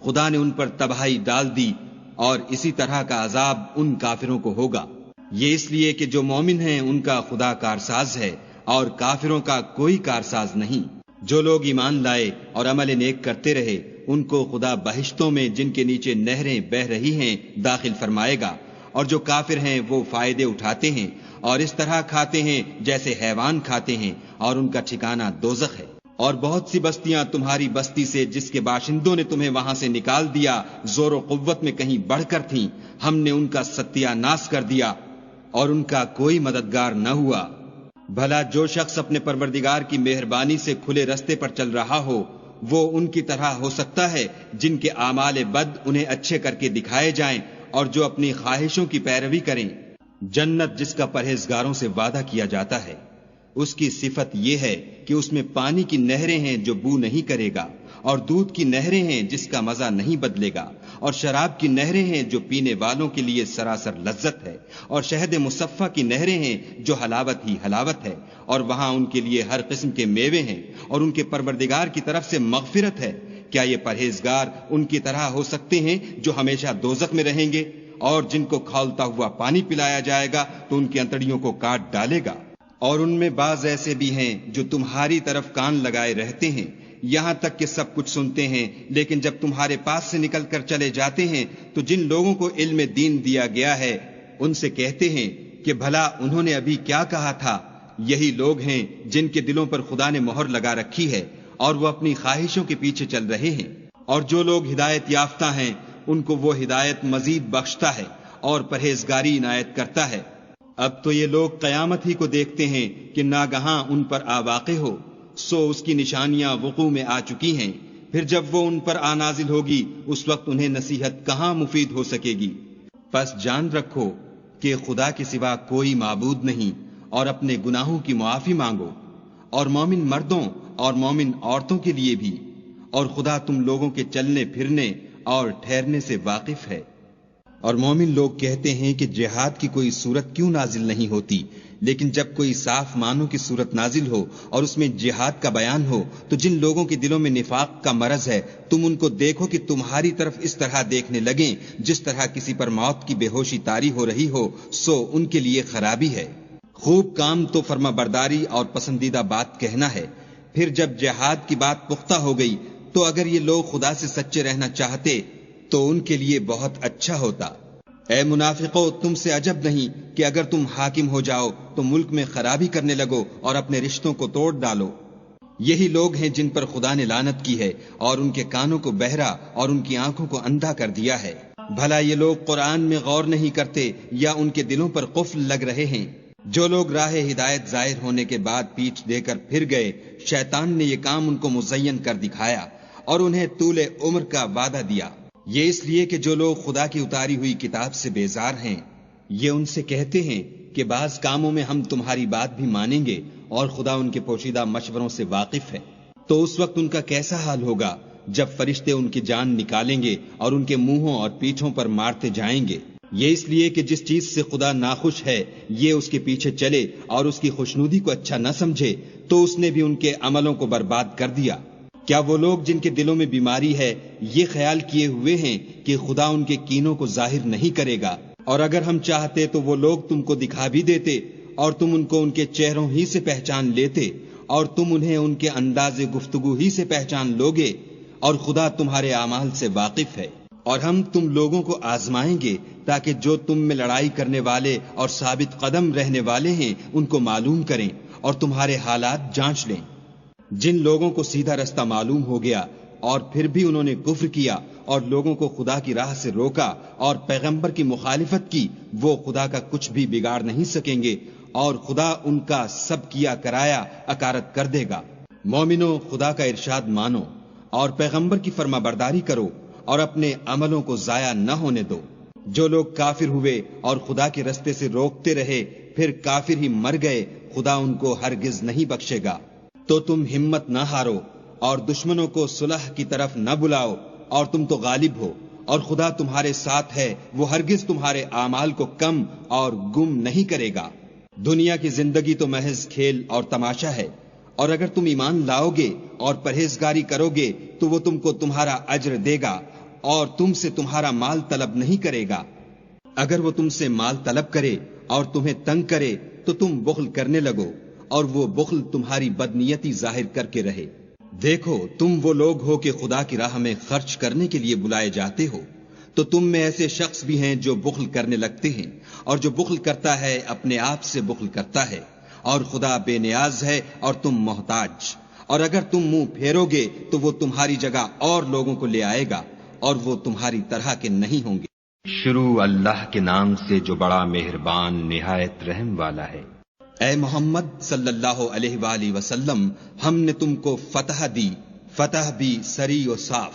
خدا نے ان پر تباہی ڈال دی، اور اسی طرح کا عذاب ان کافروں کو ہوگا۔ یہ اس لیے کہ جو مومن ہیں ان کا خدا کارساز ہے اور کافروں کا کوئی کارساز نہیں۔ جو لوگ ایمان لائے اور عمل نیک کرتے رہے ان کو خدا بہشتوں میں جن کے نیچے نہریں بہہ رہی ہیں داخل فرمائے گا، اور جو کافر ہیں وہ فائدے اٹھاتے ہیں اور اس طرح کھاتے ہیں جیسے حیوان کھاتے ہیں، اور ان کا ٹھکانہ دوزخ ہے۔ اور بہت سی بستیاں تمہاری بستی سے جس کے باشندوں نے تمہیں وہاں سے نکال دیا زور و قوت میں کہیں بڑھ کر تھیں، ہم نے ان کا ستیہ ناش کر دیا اور ان کا کوئی مددگار نہ ہوا۔ بھلا جو شخص اپنے پروردگار کی مہربانی سے کھلے رستے پر چل رہا ہو وہ ان کی طرح ہو سکتا ہے جن کے اعمال بد انہیں اچھے کر کے دکھائے جائیں اور جو اپنی خواہشوں کی پیروی کریں۔ جنت جس کا پرہیزگاروں سے وعدہ کیا جاتا ہے، اس کی صفت یہ ہے کہ اس میں پانی کی نہریں ہیں جو بو نہیں کرے گا، اور دودھ کی نہریں ہیں جس کا مزہ نہیں بدلے گا، اور شراب کی نہریں ہیں جو پینے والوں کے لیے سراسر لذت ہے، اور شہد مصفہ کی نہریں ہیں جو حلاوت ہی حلاوت ہے، اور وہاں ان کے لیے ہر قسم کے میوے ہیں، اور ان کے پروردگار کی طرف سے مغفرت ہے۔ کیا یہ پرہیزگار ان کی طرح ہو سکتے ہیں جو ہمیشہ دوزخ میں رہیں گے، اور جن کو کھولتا ہوا پانی پلایا جائے گا تو ان کی انتڑیوں کو کاٹ ڈالے گا؟ اور ان میں بعض ایسے بھی ہیں جو تمہاری طرف کان لگائے رہتے ہیں، یہاں تک کہ سب کچھ سنتے ہیں، لیکن جب تمہارے پاس سے نکل کر چلے جاتے ہیں تو جن لوگوں کو علم دین دیا گیا ہے ان سے کہتے ہیں کہ بھلا انہوں نے ابھی کیا کہا تھا؟ یہی لوگ ہیں جن کے دلوں پر خدا نے مہر لگا رکھی ہے اور وہ اپنی خواہشوں کے پیچھے چل رہے ہیں۔ اور جو لوگ ہدایت یافتہ ہیں ان کو وہ ہدایت مزید بخشتا ہے اور پرہیزگاری عنایت کرتا ہے۔ اب تو یہ لوگ قیامت ہی کو دیکھتے ہیں کہ ناگہاں ان پر آ واقع ہو، سو اس کی نشانیاں وقوع میں آ چکی ہیں، پھر جب وہ ان پر آ نازل ہوگی اس وقت انہیں نصیحت کہاں مفید ہو سکے گی۔ پس جان رکھو کہ خدا کے سوا کوئی معبود نہیں، اور اپنے گناہوں کی معافی مانگو، اور مومن مردوں اور مومن عورتوں کے لیے بھی، اور خدا تم لوگوں کے چلنے پھرنے اور ٹھہرنے سے واقف ہے۔ اور مومن لوگ کہتے ہیں کہ جہاد کی کوئی صورت کیوں نازل نہیں ہوتی، لیکن جب کوئی صاف معنوں کی صورت نازل ہو اور اس میں جہاد کا بیان ہو تو جن لوگوں کے دلوں میں نفاق کا مرض ہے تم ان کو دیکھو کہ تمہاری طرف اس طرح دیکھنے لگیں جس طرح کسی پر موت کی بے ہوشی طاری ہو رہی ہو، سو ان کے لیے خرابی ہے۔ خوب کام تو فرما برداری اور پسندیدہ بات کہنا ہے، پھر جب جہاد کی بات پختہ ہو گئی تو اگر یہ لوگ خدا سے سچے رہنا چاہتے تو ان کے لیے بہت اچھا ہوتا۔ اے منافقو، تم سے عجب نہیں کہ اگر تم حاکم ہو جاؤ تو ملک میں خرابی کرنے لگو اور اپنے رشتوں کو توڑ ڈالو۔ یہی لوگ ہیں جن پر خدا نے لعنت کی ہے اور ان کے کانوں کو بہرا اور ان کی آنکھوں کو اندھا کر دیا ہے۔ بھلا یہ لوگ قرآن میں غور نہیں کرتے یا ان کے دلوں پر قفل لگ رہے ہیں؟ جو لوگ راہ ہدایت ظاہر ہونے کے بعد پیٹھ دے کر پھر گئے، شیطان نے یہ کام ان کو مزین کر دکھایا اور انہیں طول عمر کا وعدہ دیا۔ یہ اس لیے کہ جو لوگ خدا کی اتاری ہوئی کتاب سے بیزار ہیں، یہ ان سے کہتے ہیں کہ بعض کاموں میں ہم تمہاری بات بھی مانیں گے اور خدا ان کے پوشیدہ مشوروں سے واقف ہے۔ تو اس وقت ان کا کیسا حال ہوگا جب فرشتے ان کی جان نکالیں گے اور ان کے منہوں اور پیٹھوں پر مارتے جائیں گے۔ یہ اس لیے کہ جس چیز سے خدا ناخوش ہے یہ اس کے پیچھے چلے اور اس کی خوشنودی کو اچھا نہ سمجھے تو اس نے بھی ان کے عملوں کو برباد کر دیا۔ کیا وہ لوگ جن کے دلوں میں بیماری ہے یہ خیال کیے ہوئے ہیں کہ خدا ان کے کینوں کو ظاہر نہیں کرے گا؟ اور اگر ہم چاہتے تو وہ لوگ تم کو دکھا بھی دیتے اور تم ان کو ان کے چہروں ہی سے پہچان لیتے اور تم انہیں ان کے انداز گفتگو ہی سے پہچان لوگے، اور خدا تمہارے اعمال سے واقف ہے۔ اور ہم تم لوگوں کو آزمائیں گے تاکہ جو تم میں لڑائی کرنے والے اور ثابت قدم رہنے والے ہیں ان کو معلوم کریں اور تمہارے حالات جانچ لیں۔ جن لوگوں کو سیدھا رستہ معلوم ہو گیا اور پھر بھی انہوں نے کفر کیا اور لوگوں کو خدا کی راہ سے روکا اور پیغمبر کی مخالفت کی، وہ خدا کا کچھ بھی بگاڑ نہیں سکیں گے اور خدا ان کا سب کیا کرایا اکارت کر دے گا۔ مومنو، خدا کا ارشاد مانو اور پیغمبر کی فرما برداری کرو اور اپنے عملوں کو ضائع نہ ہونے دو۔ جو لوگ کافر ہوئے اور خدا کے رستے سے روکتے رہے پھر کافر ہی مر گئے، خدا ان کو ہرگز نہیں بخشے گا۔ تو تم ہمت نہ ہارو اور دشمنوں کو صلح کی طرف نہ بلاؤ، اور تم تو غالب ہو اور خدا تمہارے ساتھ ہے، وہ ہرگز تمہارے اعمال کو کم اور گم نہیں کرے گا۔ دنیا کی زندگی تو محض کھیل اور تماشا ہے، اور اگر تم ایمان لاؤ گے اور پرہیزگاری کرو گے تو وہ تم کو تمہارا اجر دے گا اور تم سے تمہارا مال طلب نہیں کرے گا۔ اگر وہ تم سے مال طلب کرے اور تمہیں تنگ کرے تو تم بخل کرنے لگو، اور وہ بخل تمہاری بدنیتی ظاہر کر کے رہے۔ دیکھو، تم وہ لوگ ہو کہ خدا کی راہ میں خرچ کرنے کے لیے بلائے جاتے ہو، تو تم میں ایسے شخص بھی ہیں جو بخل کرنے لگتے ہیں، اور جو بخل کرتا ہے اپنے آپ سے بخل کرتا ہے، اور خدا بے نیاز ہے اور تم محتاج۔ اور اگر تم منہ پھیرو گے تو وہ تمہاری جگہ اور لوگوں کو لے آئے گا، اور وہ تمہاری طرح کے نہیں ہوں گے۔ شروع اللہ کے نام سے جو بڑا مہربان نہایت رحم والا ہے۔ اے محمد صلی اللہ علیہ وآلہ وسلم، ہم نے تم کو فتح دی، فتح بھی سری و صاف،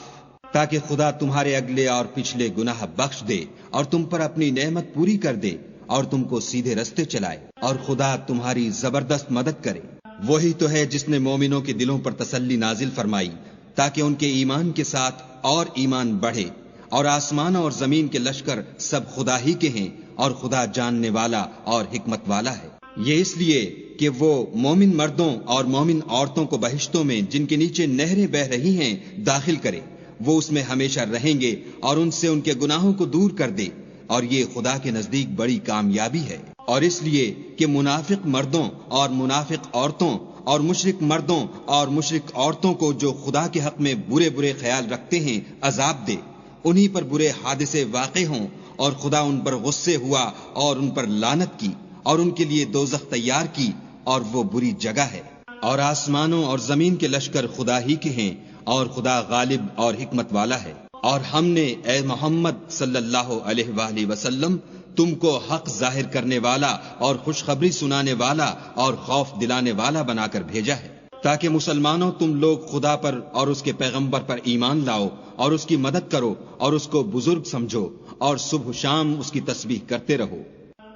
تاکہ خدا تمہارے اگلے اور پچھلے گناہ بخش دے اور تم پر اپنی نعمت پوری کر دے اور تم کو سیدھے رستے چلائے، اور خدا تمہاری زبردست مدد کرے۔ وہی تو ہے جس نے مومنوں کے دلوں پر تسلی نازل فرمائی تاکہ ان کے ایمان کے ساتھ اور ایمان بڑھے، اور آسمان اور زمین کے لشکر سب خدا ہی کے ہیں، اور خدا جاننے والا اور حکمت والا ہے۔ یہ اس لیے کہ وہ مومن مردوں اور مومن عورتوں کو بہشتوں میں جن کے نیچے نہریں بہ رہی ہیں داخل کرے، وہ اس میں ہمیشہ رہیں گے اور ان سے ان کے گناہوں کو دور کر دے، اور یہ خدا کے نزدیک بڑی کامیابی ہے۔ اور اس لیے کہ منافق مردوں اور منافق عورتوں اور مشرک مردوں اور مشرک عورتوں کو جو خدا کے حق میں برے برے خیال رکھتے ہیں عذاب دے، انہی پر برے حادثے واقع ہوں اور خدا ان پر غصے ہوا اور ان پر لعنت کی اور ان کے لیے دوزخ تیار کی، اور وہ بری جگہ ہے۔ اور آسمانوں اور زمین کے لشکر خدا ہی کے ہیں، اور خدا غالب اور حکمت والا ہے۔ اور ہم نے اے محمد صلی اللہ علیہ وآلہ وسلم تم کو حق ظاہر کرنے والا اور خوشخبری سنانے والا اور خوف دلانے والا بنا کر بھیجا ہے، تاکہ مسلمانوں تم لوگ خدا پر اور اس کے پیغمبر پر ایمان لاؤ اور اس کی مدد کرو اور اس کو بزرگ سمجھو، اور صبح شام اس کی تسبیح کرتے رہو۔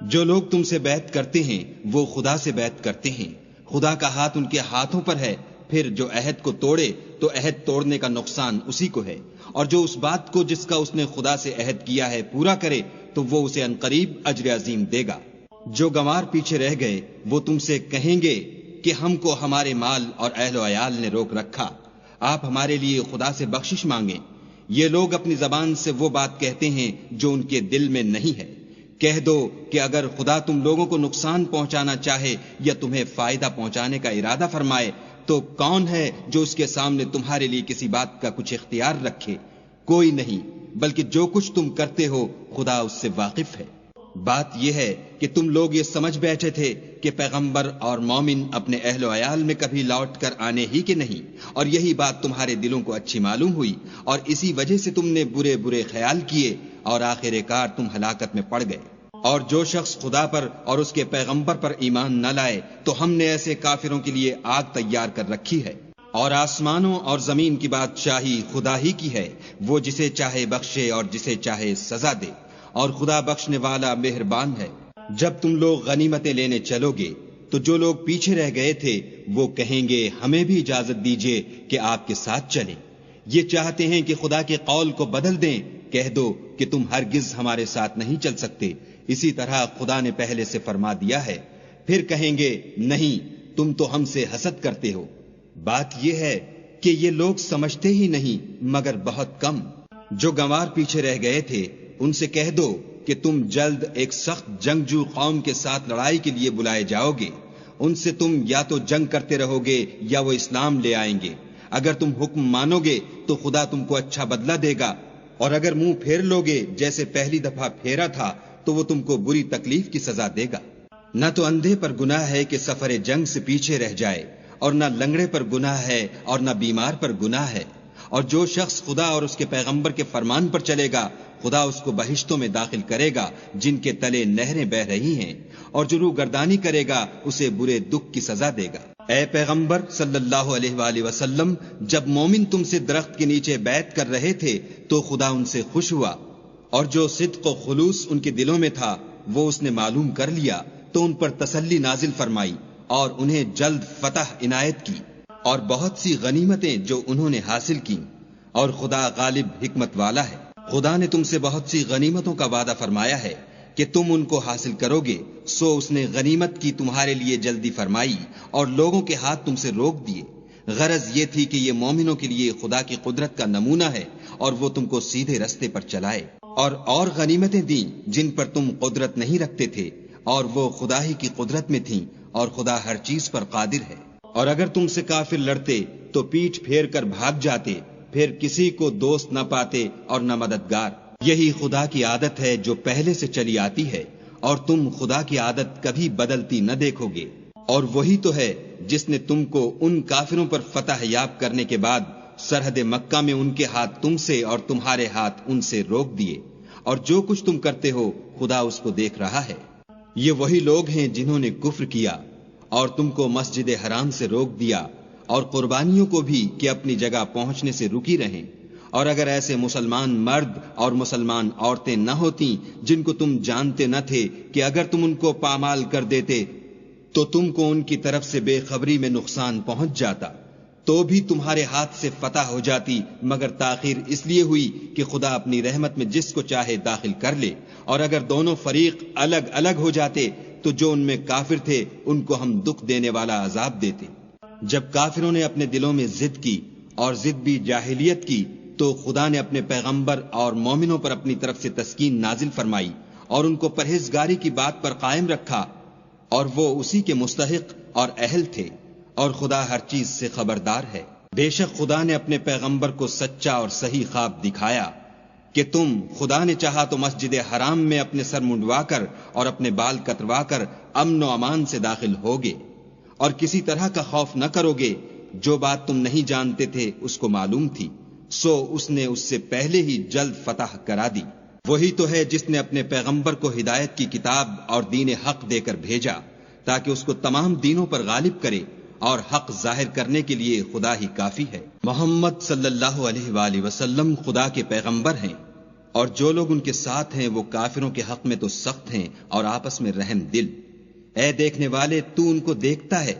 جو لوگ تم سے بیعت کرتے ہیں وہ خدا سے بیعت کرتے ہیں، خدا کا ہاتھ ان کے ہاتھوں پر ہے۔ پھر جو عہد کو توڑے تو عہد توڑنے کا نقصان اسی کو ہے، اور جو اس بات کو جس کا اس نے خدا سے عہد کیا ہے پورا کرے تو وہ اسے عنقریب اجر عظیم دے گا۔ جو گنوار پیچھے رہ گئے وہ تم سے کہیں گے کہ ہم کو ہمارے مال اور اہل و عیال نے روک رکھا، آپ ہمارے لیے خدا سے بخشش مانگیں۔ یہ لوگ اپنی زبان سے وہ بات کہتے ہیں جو ان کے دل میں نہیں ہے۔ کہہ دو کہ اگر خدا تم لوگوں کو نقصان پہنچانا چاہے یا تمہیں فائدہ پہنچانے کا ارادہ فرمائے تو کون ہے جو اس کے سامنے تمہارے لیے کسی بات کا کچھ اختیار رکھے؟ کوئی نہیں، بلکہ جو کچھ تم کرتے ہو خدا اس سے واقف ہے۔ بات یہ ہے کہ تم لوگ یہ سمجھ بیٹھے تھے کہ پیغمبر اور مومن اپنے اہل و عیال میں کبھی لوٹ کر آنے ہی کے نہیں، اور یہی بات تمہارے دلوں کو اچھی معلوم ہوئی اور اسی وجہ سے تم نے برے برے خیال کیے اور آخر کار تم ہلاکت میں پڑ گئے۔ اور جو شخص خدا پر اور اس کے پیغمبر پر ایمان نہ لائے تو ہم نے ایسے کافروں کے لیے آگ تیار کر رکھی ہے۔ اور آسمانوں اور زمین کی بادشاہی خدا ہی کی ہے، وہ جسے چاہے بخشے اور جسے چاہے سزا دے، اور خدا بخشنے والا مہربان ہے۔ جب تم لوگ غنیمتیں لینے چلو گے تو جو لوگ پیچھے رہ گئے تھے وہ کہیں گے ہمیں بھی اجازت دیجیے کہ آپ کے ساتھ چلیں۔ یہ چاہتے ہیں کہ خدا کے قول کو بدل دیں، کہہ دو کہ تم ہرگز ہمارے ساتھ نہیں چل سکتے، اسی طرح خدا نے پہلے سے فرما دیا ہے۔ پھر کہیں گے نہیں، تم تو ہم سے حسد کرتے ہو۔ بات یہ ہے کہ یہ لوگ سمجھتے ہی نہیں مگر بہت کم۔ جو گنوار پیچھے رہ گئے تھے ان سے کہہ دو کہ تم جلد ایک سخت جنگجو قوم کے ساتھ لڑائی کے لیے بلائے جاؤ گے، ان سے تم یا تو جنگ کرتے رہو گے یا وہ اسلام لے آئیں گے۔ اگر تم حکم مانو گے تو خدا تم کو اچھا بدلہ دے گا، اور اگر منہ پھیر لو گے جیسے پہلی دفعہ پھیرا تھا تو وہ تم کو بری تکلیف کی سزا دے گا۔ نہ تو اندھے پر گناہ ہے کہ سفر جنگ سے پیچھے رہ جائے، اور نہ لنگڑے پر گناہ ہے اور نہ بیمار پر گناہ ہے، اور جو شخص خدا اور اس کے پیغمبر کے فرمان پر چلے گا خدا اس کو بہشتوں میں داخل کرے گا جن کے تلے نہریں بہ رہی ہیں، اور جو روگردانی کرے گا اسے برے دکھ کی سزا دے گا۔ اے پیغمبر صلی اللہ علیہ وآلہ وسلم، جب مومن تم سے درخت کے نیچے بیعت کر رہے تھے تو خدا ان سے خوش ہوا، اور جو صدق و خلوص ان کے دلوں میں تھا وہ اس نے معلوم کر لیا تو ان پر تسلی نازل فرمائی اور انہیں جلد فتح عنایت کی اور بہت سی غنیمتیں جو انہوں نے حاصل کی، اور خدا غالب حکمت والا ہے۔ خدا نے تم سے بہت سی غنیمتوں کا وعدہ فرمایا ہے کہ تم ان کو حاصل کرو گے، سو اس نے غنیمت کی تمہارے لیے جلدی فرمائی اور لوگوں کے ہاتھ تم سے روک دیے۔ غرض یہ تھی کہ یہ مومنوں کے لیے خدا کی قدرت کا نمونہ ہے اور وہ تم کو سیدھے رستے پر چلائے، اور غنیمتیں دیں جن پر تم قدرت نہیں رکھتے تھے، اور وہ خدا ہی کی قدرت میں تھیں، اور خدا ہر چیز پر قادر ہے۔ اور اگر تم سے کافر لڑتے تو پیٹھ پھیر کر بھاگ جاتے، پھر کسی کو دوست نہ پاتے اور نہ مددگار۔ یہی خدا کی عادت ہے جو پہلے سے چلی آتی ہے، اور تم خدا کی عادت کبھی بدلتی نہ دیکھو گے۔ اور وہی تو ہے جس نے تم کو ان کافروں پر فتح یاب کرنے کے بعد سرحد مکہ میں ان کے ہاتھ تم سے اور تمہارے ہاتھ ان سے روک دیے، اور جو کچھ تم کرتے ہو خدا اس کو دیکھ رہا ہے۔ یہ وہی لوگ ہیں جنہوں نے کفر کیا اور تم کو مسجد حرام سے روک دیا، اور قربانیوں کو بھی کہ اپنی جگہ پہنچنے سے رکی رہیں۔ اور اگر ایسے مسلمان مرد اور مسلمان عورتیں نہ ہوتیں جن کو تم جانتے نہ تھے کہ اگر تم ان کو پامال کر دیتے تو تم کو ان کی طرف سے بے خبری میں نقصان پہنچ جاتا، تو بھی تمہارے ہاتھ سے فتح ہو جاتی، مگر تاخیر اس لیے ہوئی کہ خدا اپنی رحمت میں جس کو چاہے داخل کر لے۔ اور اگر دونوں فریق الگ الگ ہو جاتے تو جو ان میں کافر تھے ان کو ہم دکھ دینے والا عذاب دیتے۔ جب کافروں نے اپنے دلوں میں ضد کی، اور ضد بھی جاہلیت کی، تو خدا نے اپنے پیغمبر اور مومنوں پر اپنی طرف سے تسکین نازل فرمائی اور ان کو پرہیزگاری کی بات پر قائم رکھا، اور وہ اسی کے مستحق اور اہل تھے، اور خدا ہر چیز سے خبردار ہے۔ بے شک خدا نے اپنے پیغمبر کو سچا اور صحیح خواب دکھایا کہ تم، خدا نے چاہا تو مسجد حرام میں اپنے سر منڈوا کر اور اپنے بال کتروا کر امن و امان سے داخل ہوگے، اور کسی طرح کا خوف نہ کرو گے۔ جو بات تم نہیں جانتے تھے اس کو معلوم تھی، سو اس نے اس سے پہلے ہی جلد فتح کرا دی۔ وہی تو ہے جس نے اپنے پیغمبر کو ہدایت کی کتاب اور دین حق دے کر بھیجا تاکہ اس کو تمام دینوں پر غالب کرے، اور حق ظاہر کرنے کے لیے خدا ہی کافی ہے۔ محمد صلی اللہ علیہ وآلہ وسلم خدا کے پیغمبر ہیں، اور جو لوگ ان کے ساتھ ہیں وہ کافروں کے حق میں تو سخت ہیں اور آپس میں رحم دل۔ اے دیکھنے والے، تو ان کو دیکھتا ہے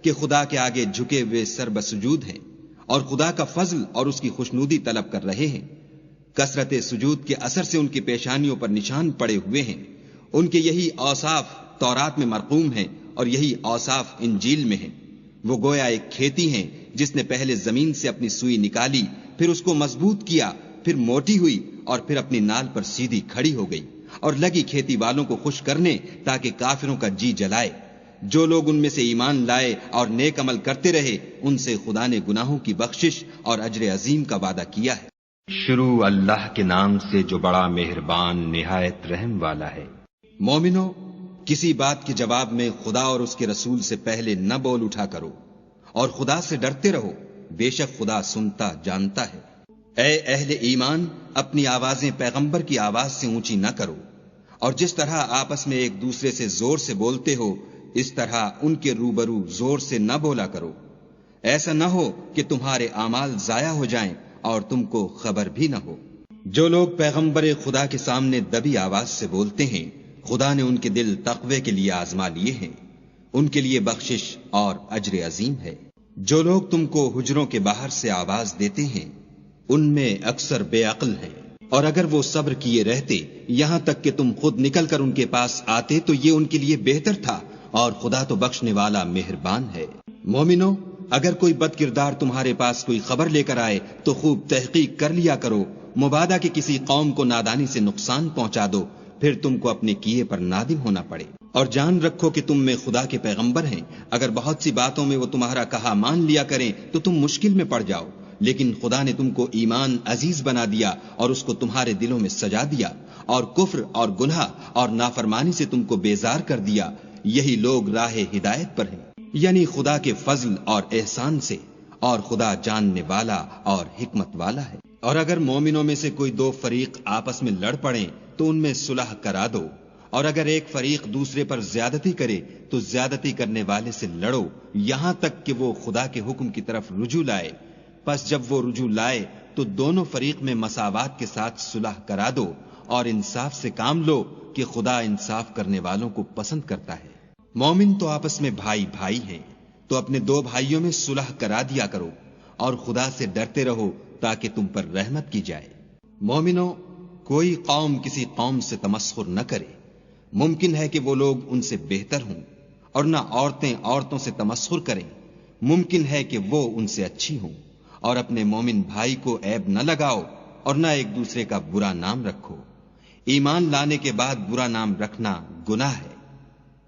کہ خدا کے آگے جھکے ہوئے سر بسجود ہیں، اور خدا کا فضل اور اس کی خوشنودی طلب کر رہے ہیں۔ کثرت سجود کے اثر سے ان کی پیشانیوں پر نشان پڑے ہوئے ہیں۔ ان کے یہی اوصاف تورات میں مرقوم ہیں اور یہی اوصاف انجیل میں ہیں۔ وہ گویا ایک کھیتی ہیں جس نے پہلے زمین سے اپنی سوئی نکالی، پھر اس کو مضبوط کیا، پھر موٹی ہوئی، اور پھر اپنی نال پر سیدھی کھڑی ہو گئی، اور لگی کھیتی والوں کو خوش کرنے تاکہ کافروں کا جی جلائے۔ جو لوگ ان میں سے ایمان لائے اور نیک عمل کرتے رہے ان سے خدا نے گناہوں کی بخشش اور اجر عظیم کا وعدہ کیا ہے۔ شروع اللہ کے نام سے جو بڑا مہربان نہایت رحم والا ہے۔ مومنو، کسی بات کے جواب میں خدا اور اس کے رسول سے پہلے نہ بول اٹھا کرو، اور خدا سے ڈرتے رہو، بے شک خدا سنتا جانتا ہے۔ اے اہل ایمان، اپنی آوازیں پیغمبر کی آواز سے اونچی نہ کرو، اور جس طرح آپس میں ایک دوسرے سے زور سے بولتے ہو اس طرح ان کے روبرو زور سے نہ بولا کرو، ایسا نہ ہو کہ تمہارے اعمال ضائع ہو جائیں اور تم کو خبر بھی نہ ہو۔ جو لوگ پیغمبر خدا کے سامنے دبی آواز سے بولتے ہیں، خدا نے ان کے دل تقوی کے لیے آزما لیے ہیں، ان کے لیے بخشش اور اجر عظیم ہے۔ جو لوگ تم کو حجروں کے باہر سے آواز دیتے ہیں، ان میں اکثر بے عقل ہیں، اور اگر وہ صبر کیے رہتے یہاں تک کہ تم خود نکل کر ان کے پاس آتے تو یہ ان کے لیے بہتر تھا، اور خدا تو بخشنے والا مہربان ہے۔ مومنو، اگر کوئی بد کردار تمہارے پاس کوئی خبر لے کر آئے تو خوب تحقیق کر لیا کرو، مبادا کہ کسی قوم کو نادانی سے نقصان پہنچا دو، پھر تم کو اپنے کیے پر نادم ہونا پڑے۔ اور جان رکھو کہ تم میں خدا کے پیغمبر ہیں، اگر بہت سی باتوں میں وہ تمہارا کہا مان لیا کریں تو تم مشکل میں پڑ جاؤ، لیکن خدا نے تم کو ایمان عزیز بنا دیا اور اس کو تمہارے دلوں میں سجا دیا، اور کفر اور گناہ اور نافرمانی سے تم کو بیزار کر دیا۔ یہی لوگ راہ ہدایت پر ہیں، یعنی خدا کے فضل اور احسان سے، اور خدا جاننے والا اور حکمت والا ہے۔ اور اگر مومنوں میں سے کوئی دو فریق آپس میں لڑ پڑیں تو ان میں صلح کرا دو، اور اگر ایک فریق دوسرے پر زیادتی کرے تو زیادتی کرنے والے سے لڑو، یہاں تک کہ وہ خدا کے حکم کی طرف رجوع لائے۔ پس جب وہ رجوع لائے تو دونوں فریق میں مساوات کے ساتھ صلح کرا دو، اور انصاف سے کام لو کہ خدا انصاف کرنے والوں کو پسند کرتا ہے۔ مومن تو آپس میں بھائی بھائی ہیں، تو اپنے دو بھائیوں میں صلح کرا دیا کرو، اور خدا سے ڈرتے رہو تاکہ تم پر رحمت کی جائے۔ مومنو، کوئی قوم کسی قوم سے تمسخر نہ کرے، ممکن ہے کہ وہ لوگ ان سے بہتر ہوں، اور نہ عورتیں عورتوں سے تمسخر کریں، ممکن ہے کہ وہ ان سے اچھی ہوں، اور اپنے مومن بھائی کو عیب نہ لگاؤ، اور نہ ایک دوسرے کا برا نام رکھو۔ ایمان لانے کے بعد برا نام رکھنا گناہ ہے،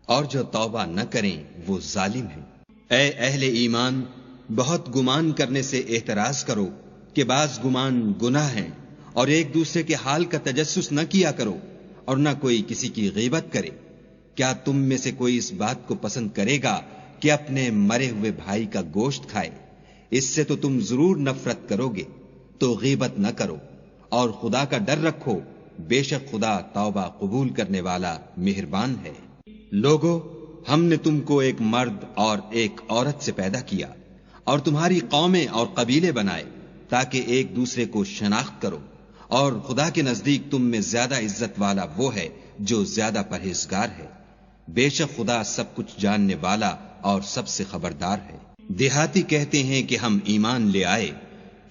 اور جو توبہ نہ کریں وہ ظالم ہیں۔ اے اہل ایمان، بہت گمان کرنے سے احتراز کرو کہ بعض گمان گناہ ہیں، اور ایک دوسرے کے حال کا تجسس نہ کیا کرو، اور نہ کوئی کسی کی غیبت کرے۔ کیا تم میں سے کوئی اس بات کو پسند کرے گا کہ اپنے مرے ہوئے بھائی کا گوشت کھائے؟ اس سے تو تم ضرور نفرت کرو گے، تو غیبت نہ کرو، اور خدا کا ڈر رکھو، بے شک خدا توبہ قبول کرنے والا مہربان ہے۔ لوگو، ہم نے تم کو ایک مرد اور ایک عورت سے پیدا کیا، اور تمہاری قومیں اور قبیلے بنائے تاکہ ایک دوسرے کو شناخت کرو، اور خدا کے نزدیک تم میں زیادہ عزت والا وہ ہے جو زیادہ پرہیزگار ہے۔ بے شک خدا سب کچھ جاننے والا اور سب سے خبردار ہے۔ دیہاتی کہتے ہیں کہ ہم ایمان لے آئے،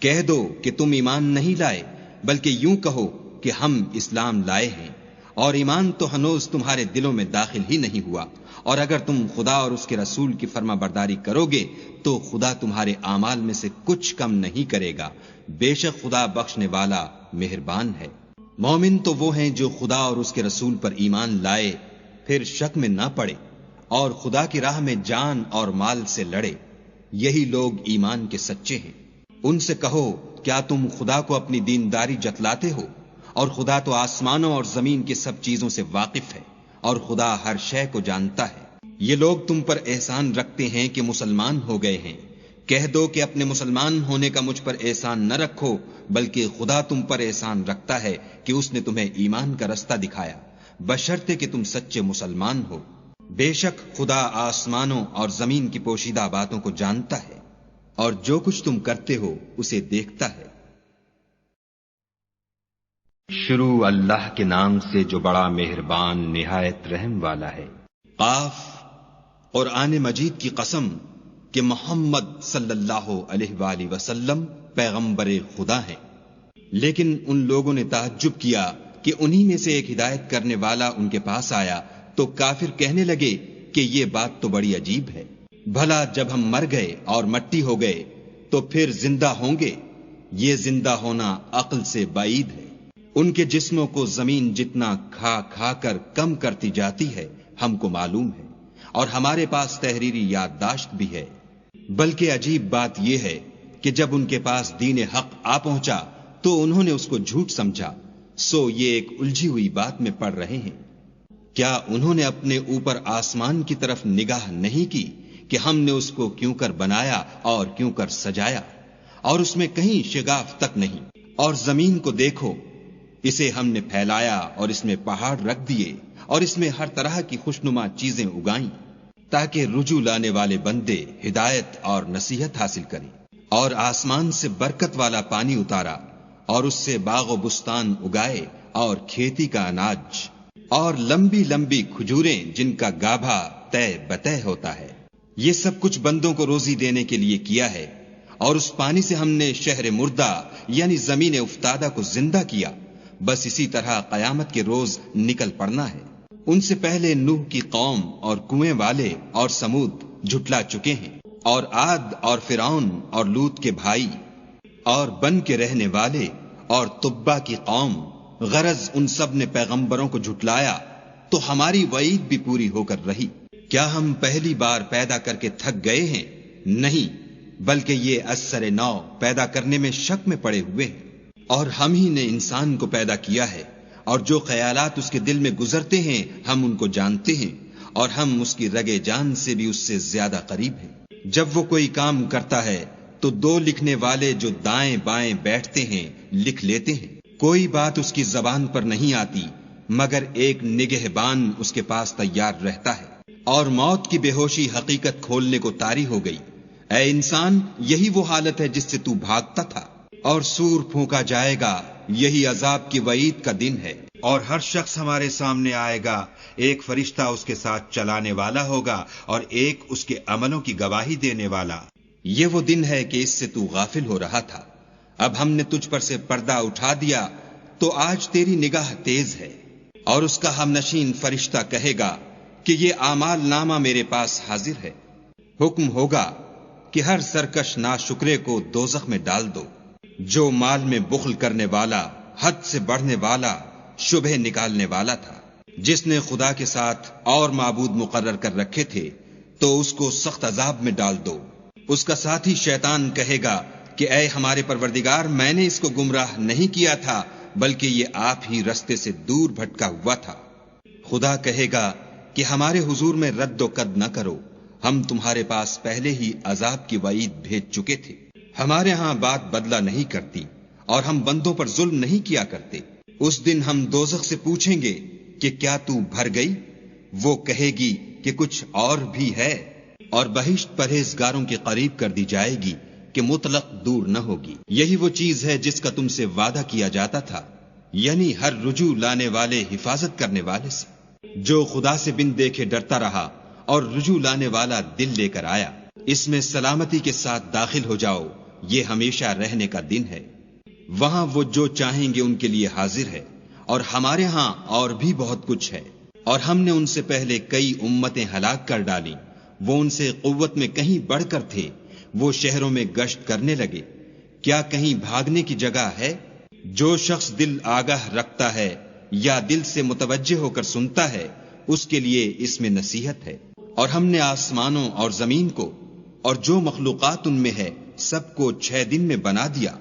کہہ دو کہ تم ایمان نہیں لائے، بلکہ یوں کہو کہ ہم اسلام لائے ہیں، اور ایمان تو ہنوز تمہارے دلوں میں داخل ہی نہیں ہوا، اور اگر تم خدا اور اس کے رسول کی فرما برداری کرو گے تو خدا تمہارے اعمال میں سے کچھ کم نہیں کرے گا، بے شک خدا بخشنے والا مہربان ہے۔ مومن تو وہ ہیں جو خدا اور اس کے رسول پر ایمان لائے، پھر شک میں نہ پڑے، اور خدا کی راہ میں جان اور مال سے لڑے، یہی لوگ ایمان کے سچے ہیں۔ ان سے کہو، کیا تم خدا کو اپنی دینداری جتلاتے ہو؟ اور خدا تو آسمانوں اور زمین کی سب چیزوں سے واقف ہے، اور خدا ہر شے کو جانتا ہے۔ یہ لوگ تم پر احسان رکھتے ہیں کہ مسلمان ہو گئے ہیں، کہہ دو کہ اپنے مسلمان ہونے کا مجھ پر احسان نہ رکھو، بلکہ خدا تم پر احسان رکھتا ہے کہ اس نے تمہیں ایمان کا رستہ دکھایا، بشرطے کہ تم سچے مسلمان ہو۔ بے شک خدا آسمانوں اور زمین کی پوشیدہ باتوں کو جانتا ہے، اور جو کچھ تم کرتے ہو اسے دیکھتا ہے۔ شروع اللہ کے نام سے جو بڑا مہربان نہایت رحم والا ہے۔ قاف، قرآن مجید کی قسم کہ محمد صلی اللہ علیہ وآلہ وسلم پیغمبر خدا ہیں۔ لیکن ان لوگوں نے تعجب کیا کہ انہی میں سے ایک ہدایت کرنے والا ان کے پاس آیا تو کافر کہنے لگے کہ یہ بات تو بڑی عجیب ہے، بھلا جب ہم مر گئے اور مٹی ہو گئے تو پھر زندہ ہوں گے؟ یہ زندہ ہونا عقل سے بعید ہے۔ ان کے جسموں کو زمین جتنا کھا کھا کر کم کرتی جاتی ہے ہم کو معلوم ہے، اور ہمارے پاس تحریری یادداشت بھی ہے۔ بلکہ عجیب بات یہ ہے کہ جب ان کے پاس دین حق آ پہنچا تو انہوں نے اس کو جھوٹ سمجھا، سو یہ ایک الجھی ہوئی بات میں پڑ رہے ہیں۔ کیا انہوں نے اپنے اوپر آسمان کی طرف نگاہ نہیں کی کہ ہم نے اس کو کیوں کر بنایا اور کیوں کر سجایا، اور اس میں کہیں شگاف تک نہیں؟ اور زمین کو دیکھو، اسے ہم نے پھیلایا اور اس میں پہاڑ رکھ دیے، اور اس میں ہر طرح کی خوشنما چیزیں اگائیں تاکہ رجوع لانے والے بندے ہدایت اور نصیحت حاصل کریں۔ اور آسمان سے برکت والا پانی اتارا، اور اس سے باغ و بستان اگائے اور کھیتی کا اناج اور لمبی لمبی کھجوریں جن کا گابھا طے بطے ہوتا ہے۔ یہ سب کچھ بندوں کو روزی دینے کے لیے کیا ہے، اور اس پانی سے ہم نے شہر مردہ یعنی زمین افتادہ کو زندہ کیا۔ بس اسی طرح قیامت کے روز نکل پڑنا ہے۔ ان سے پہلے نوح کی قوم اور کنویں والے اور سمود جھٹلا چکے ہیں، اور عاد اور فرعون اور لوط کے بھائی اور بن کے رہنے والے اور تبا کی قوم، غرض ان سب نے پیغمبروں کو جھٹلایا تو ہماری وعید بھی پوری ہو کر رہی۔ کیا ہم پہلی بار پیدا کر کے تھک گئے ہیں؟ نہیں، بلکہ یہ اثر نو پیدا کرنے میں شک میں پڑے ہوئے ہیں۔ اور ہم ہی نے انسان کو پیدا کیا ہے، اور جو خیالات اس کے دل میں گزرتے ہیں ہم ان کو جانتے ہیں، اور ہم اس کی رگے جان سے بھی اس سے زیادہ قریب ہیں۔ جب وہ کوئی کام کرتا ہے تو دو لکھنے والے جو دائیں بائیں بیٹھتے ہیں لکھ لیتے ہیں۔ کوئی بات اس کی زبان پر نہیں آتی مگر ایک نگہبان اس کے پاس تیار رہتا ہے۔ اور موت کی بے ہوشی حقیقت کھولنے کو طاری ہو گئی۔ اے انسان، یہی وہ حالت ہے جس سے تو بھاگتا تھا، اور سور پھونکا جائے گا، یہی عذاب کی وعید کا دن ہے۔ اور ہر شخص ہمارے سامنے آئے گا، ایک فرشتہ اس کے ساتھ چلانے والا ہوگا اور ایک اس کے عملوں کی گواہی دینے والا۔ یہ وہ دن ہے کہ اس سے تو غافل ہو رہا تھا، اب ہم نے تجھ پر سے پردہ اٹھا دیا تو آج تیری نگاہ تیز ہے۔ اور اس کا ہم نشین فرشتہ کہے گا کہ یہ اعمال نامہ میرے پاس حاضر ہے۔ حکم ہوگا کہ ہر سرکش ناشکرے کو دوزخ میں ڈال دو۔ جو مال میں بخل کرنے والا، حد سے بڑھنے والا، شبہ نکالنے والا تھا، جس نے خدا کے ساتھ اور معبود مقرر کر رکھے تھے، تو اس کو سخت عذاب میں ڈال دو۔ اس کا ساتھی شیطان کہے گا کہ اے ہمارے پروردگار، میں نے اس کو گمراہ نہیں کیا تھا بلکہ یہ آپ ہی رستے سے دور بھٹکا ہوا تھا۔ خدا کہے گا کہ ہمارے حضور میں رد و قد نہ کرو، ہم تمہارے پاس پہلے ہی عذاب کی وعید بھیج چکے تھے۔ ہمارے ہاں بات بدلہ نہیں کرتی اور ہم بندوں پر ظلم نہیں کیا کرتے۔ اس دن ہم دوزخ سے پوچھیں گے کہ کیا تو بھر گئی؟ وہ کہے گی کہ کچھ اور بھی ہے، اور بہشت پرہیزگاروں کے قریب کر دی جائے گی کہ مطلق دور نہ ہوگی۔ یہی وہ چیز ہے جس کا تم سے وعدہ کیا جاتا تھا، یعنی ہر رجوع لانے والے حفاظت کرنے والے سے۔ جو خدا سے بن دیکھے ڈرتا رہا اور رجوع لانے والا دل لے کر آیا، اس میں سلامتی کے ساتھ داخل ہو جاؤ، یہ ہمیشہ رہنے کا دن ہے۔ وہاں وہ جو چاہیں گے ان کے لیے حاضر ہے، اور ہمارے ہاں اور بھی بہت کچھ ہے۔ اور ہم نے ان سے پہلے کئی امتیں ہلاک کر ڈالیں، وہ ان سے قوت میں کہیں بڑھ کر تھے، وہ شہروں میں گشت کرنے لگے، کیا کہیں بھاگنے کی جگہ ہے؟ جو شخص دل آگاہ رکھتا ہے یا دل سے متوجہ ہو کر سنتا ہے، اس کے لیے اس میں نصیحت ہے۔ اور ہم نے آسمانوں اور زمین کو اور جو مخلوقات ان میں ہے سب کو 6 دن میں بنا دیا،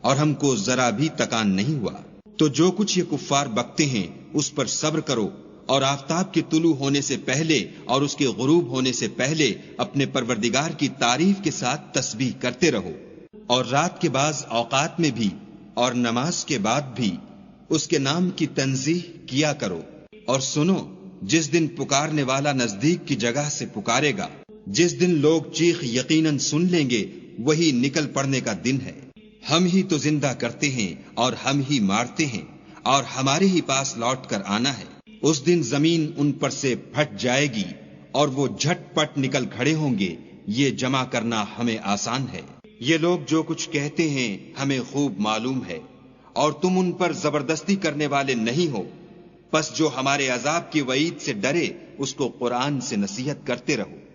اور ہم کو ذرا بھی تکان نہیں ہوا۔ تو جو کچھ یہ کفار بکتے ہیں اس پر صبر کرو، اور آفتاب کے طلوع ہونے سے پہلے اور اس کے غروب ہونے سے پہلے اپنے پروردگار کی تعریف کے ساتھ تسبیح کرتے رہو، اور رات کے بعض اوقات میں بھی اور نماز کے بعد بھی اس کے نام کی تنزیح کیا کرو۔ اور سنو، جس دن پکارنے والا نزدیک کی جگہ سے پکارے گا، جس دن لوگ چیخ یقیناً سن لیں گے، وہی نکل پڑنے کا دن ہے۔ ہم ہی تو زندہ کرتے ہیں اور ہم ہی مارتے ہیں، اور ہمارے ہی پاس لوٹ کر آنا ہے۔ اس دن زمین ان پر سے پھٹ جائے گی اور وہ جھٹ پٹ نکل کھڑے ہوں گے، یہ جمع کرنا ہمیں آسان ہے۔ یہ لوگ جو کچھ کہتے ہیں ہمیں خوب معلوم ہے، اور تم ان پر زبردستی کرنے والے نہیں ہو، پس جو ہمارے عذاب کی وعید سے ڈرے اس کو قرآن سے نصیحت کرتے رہو۔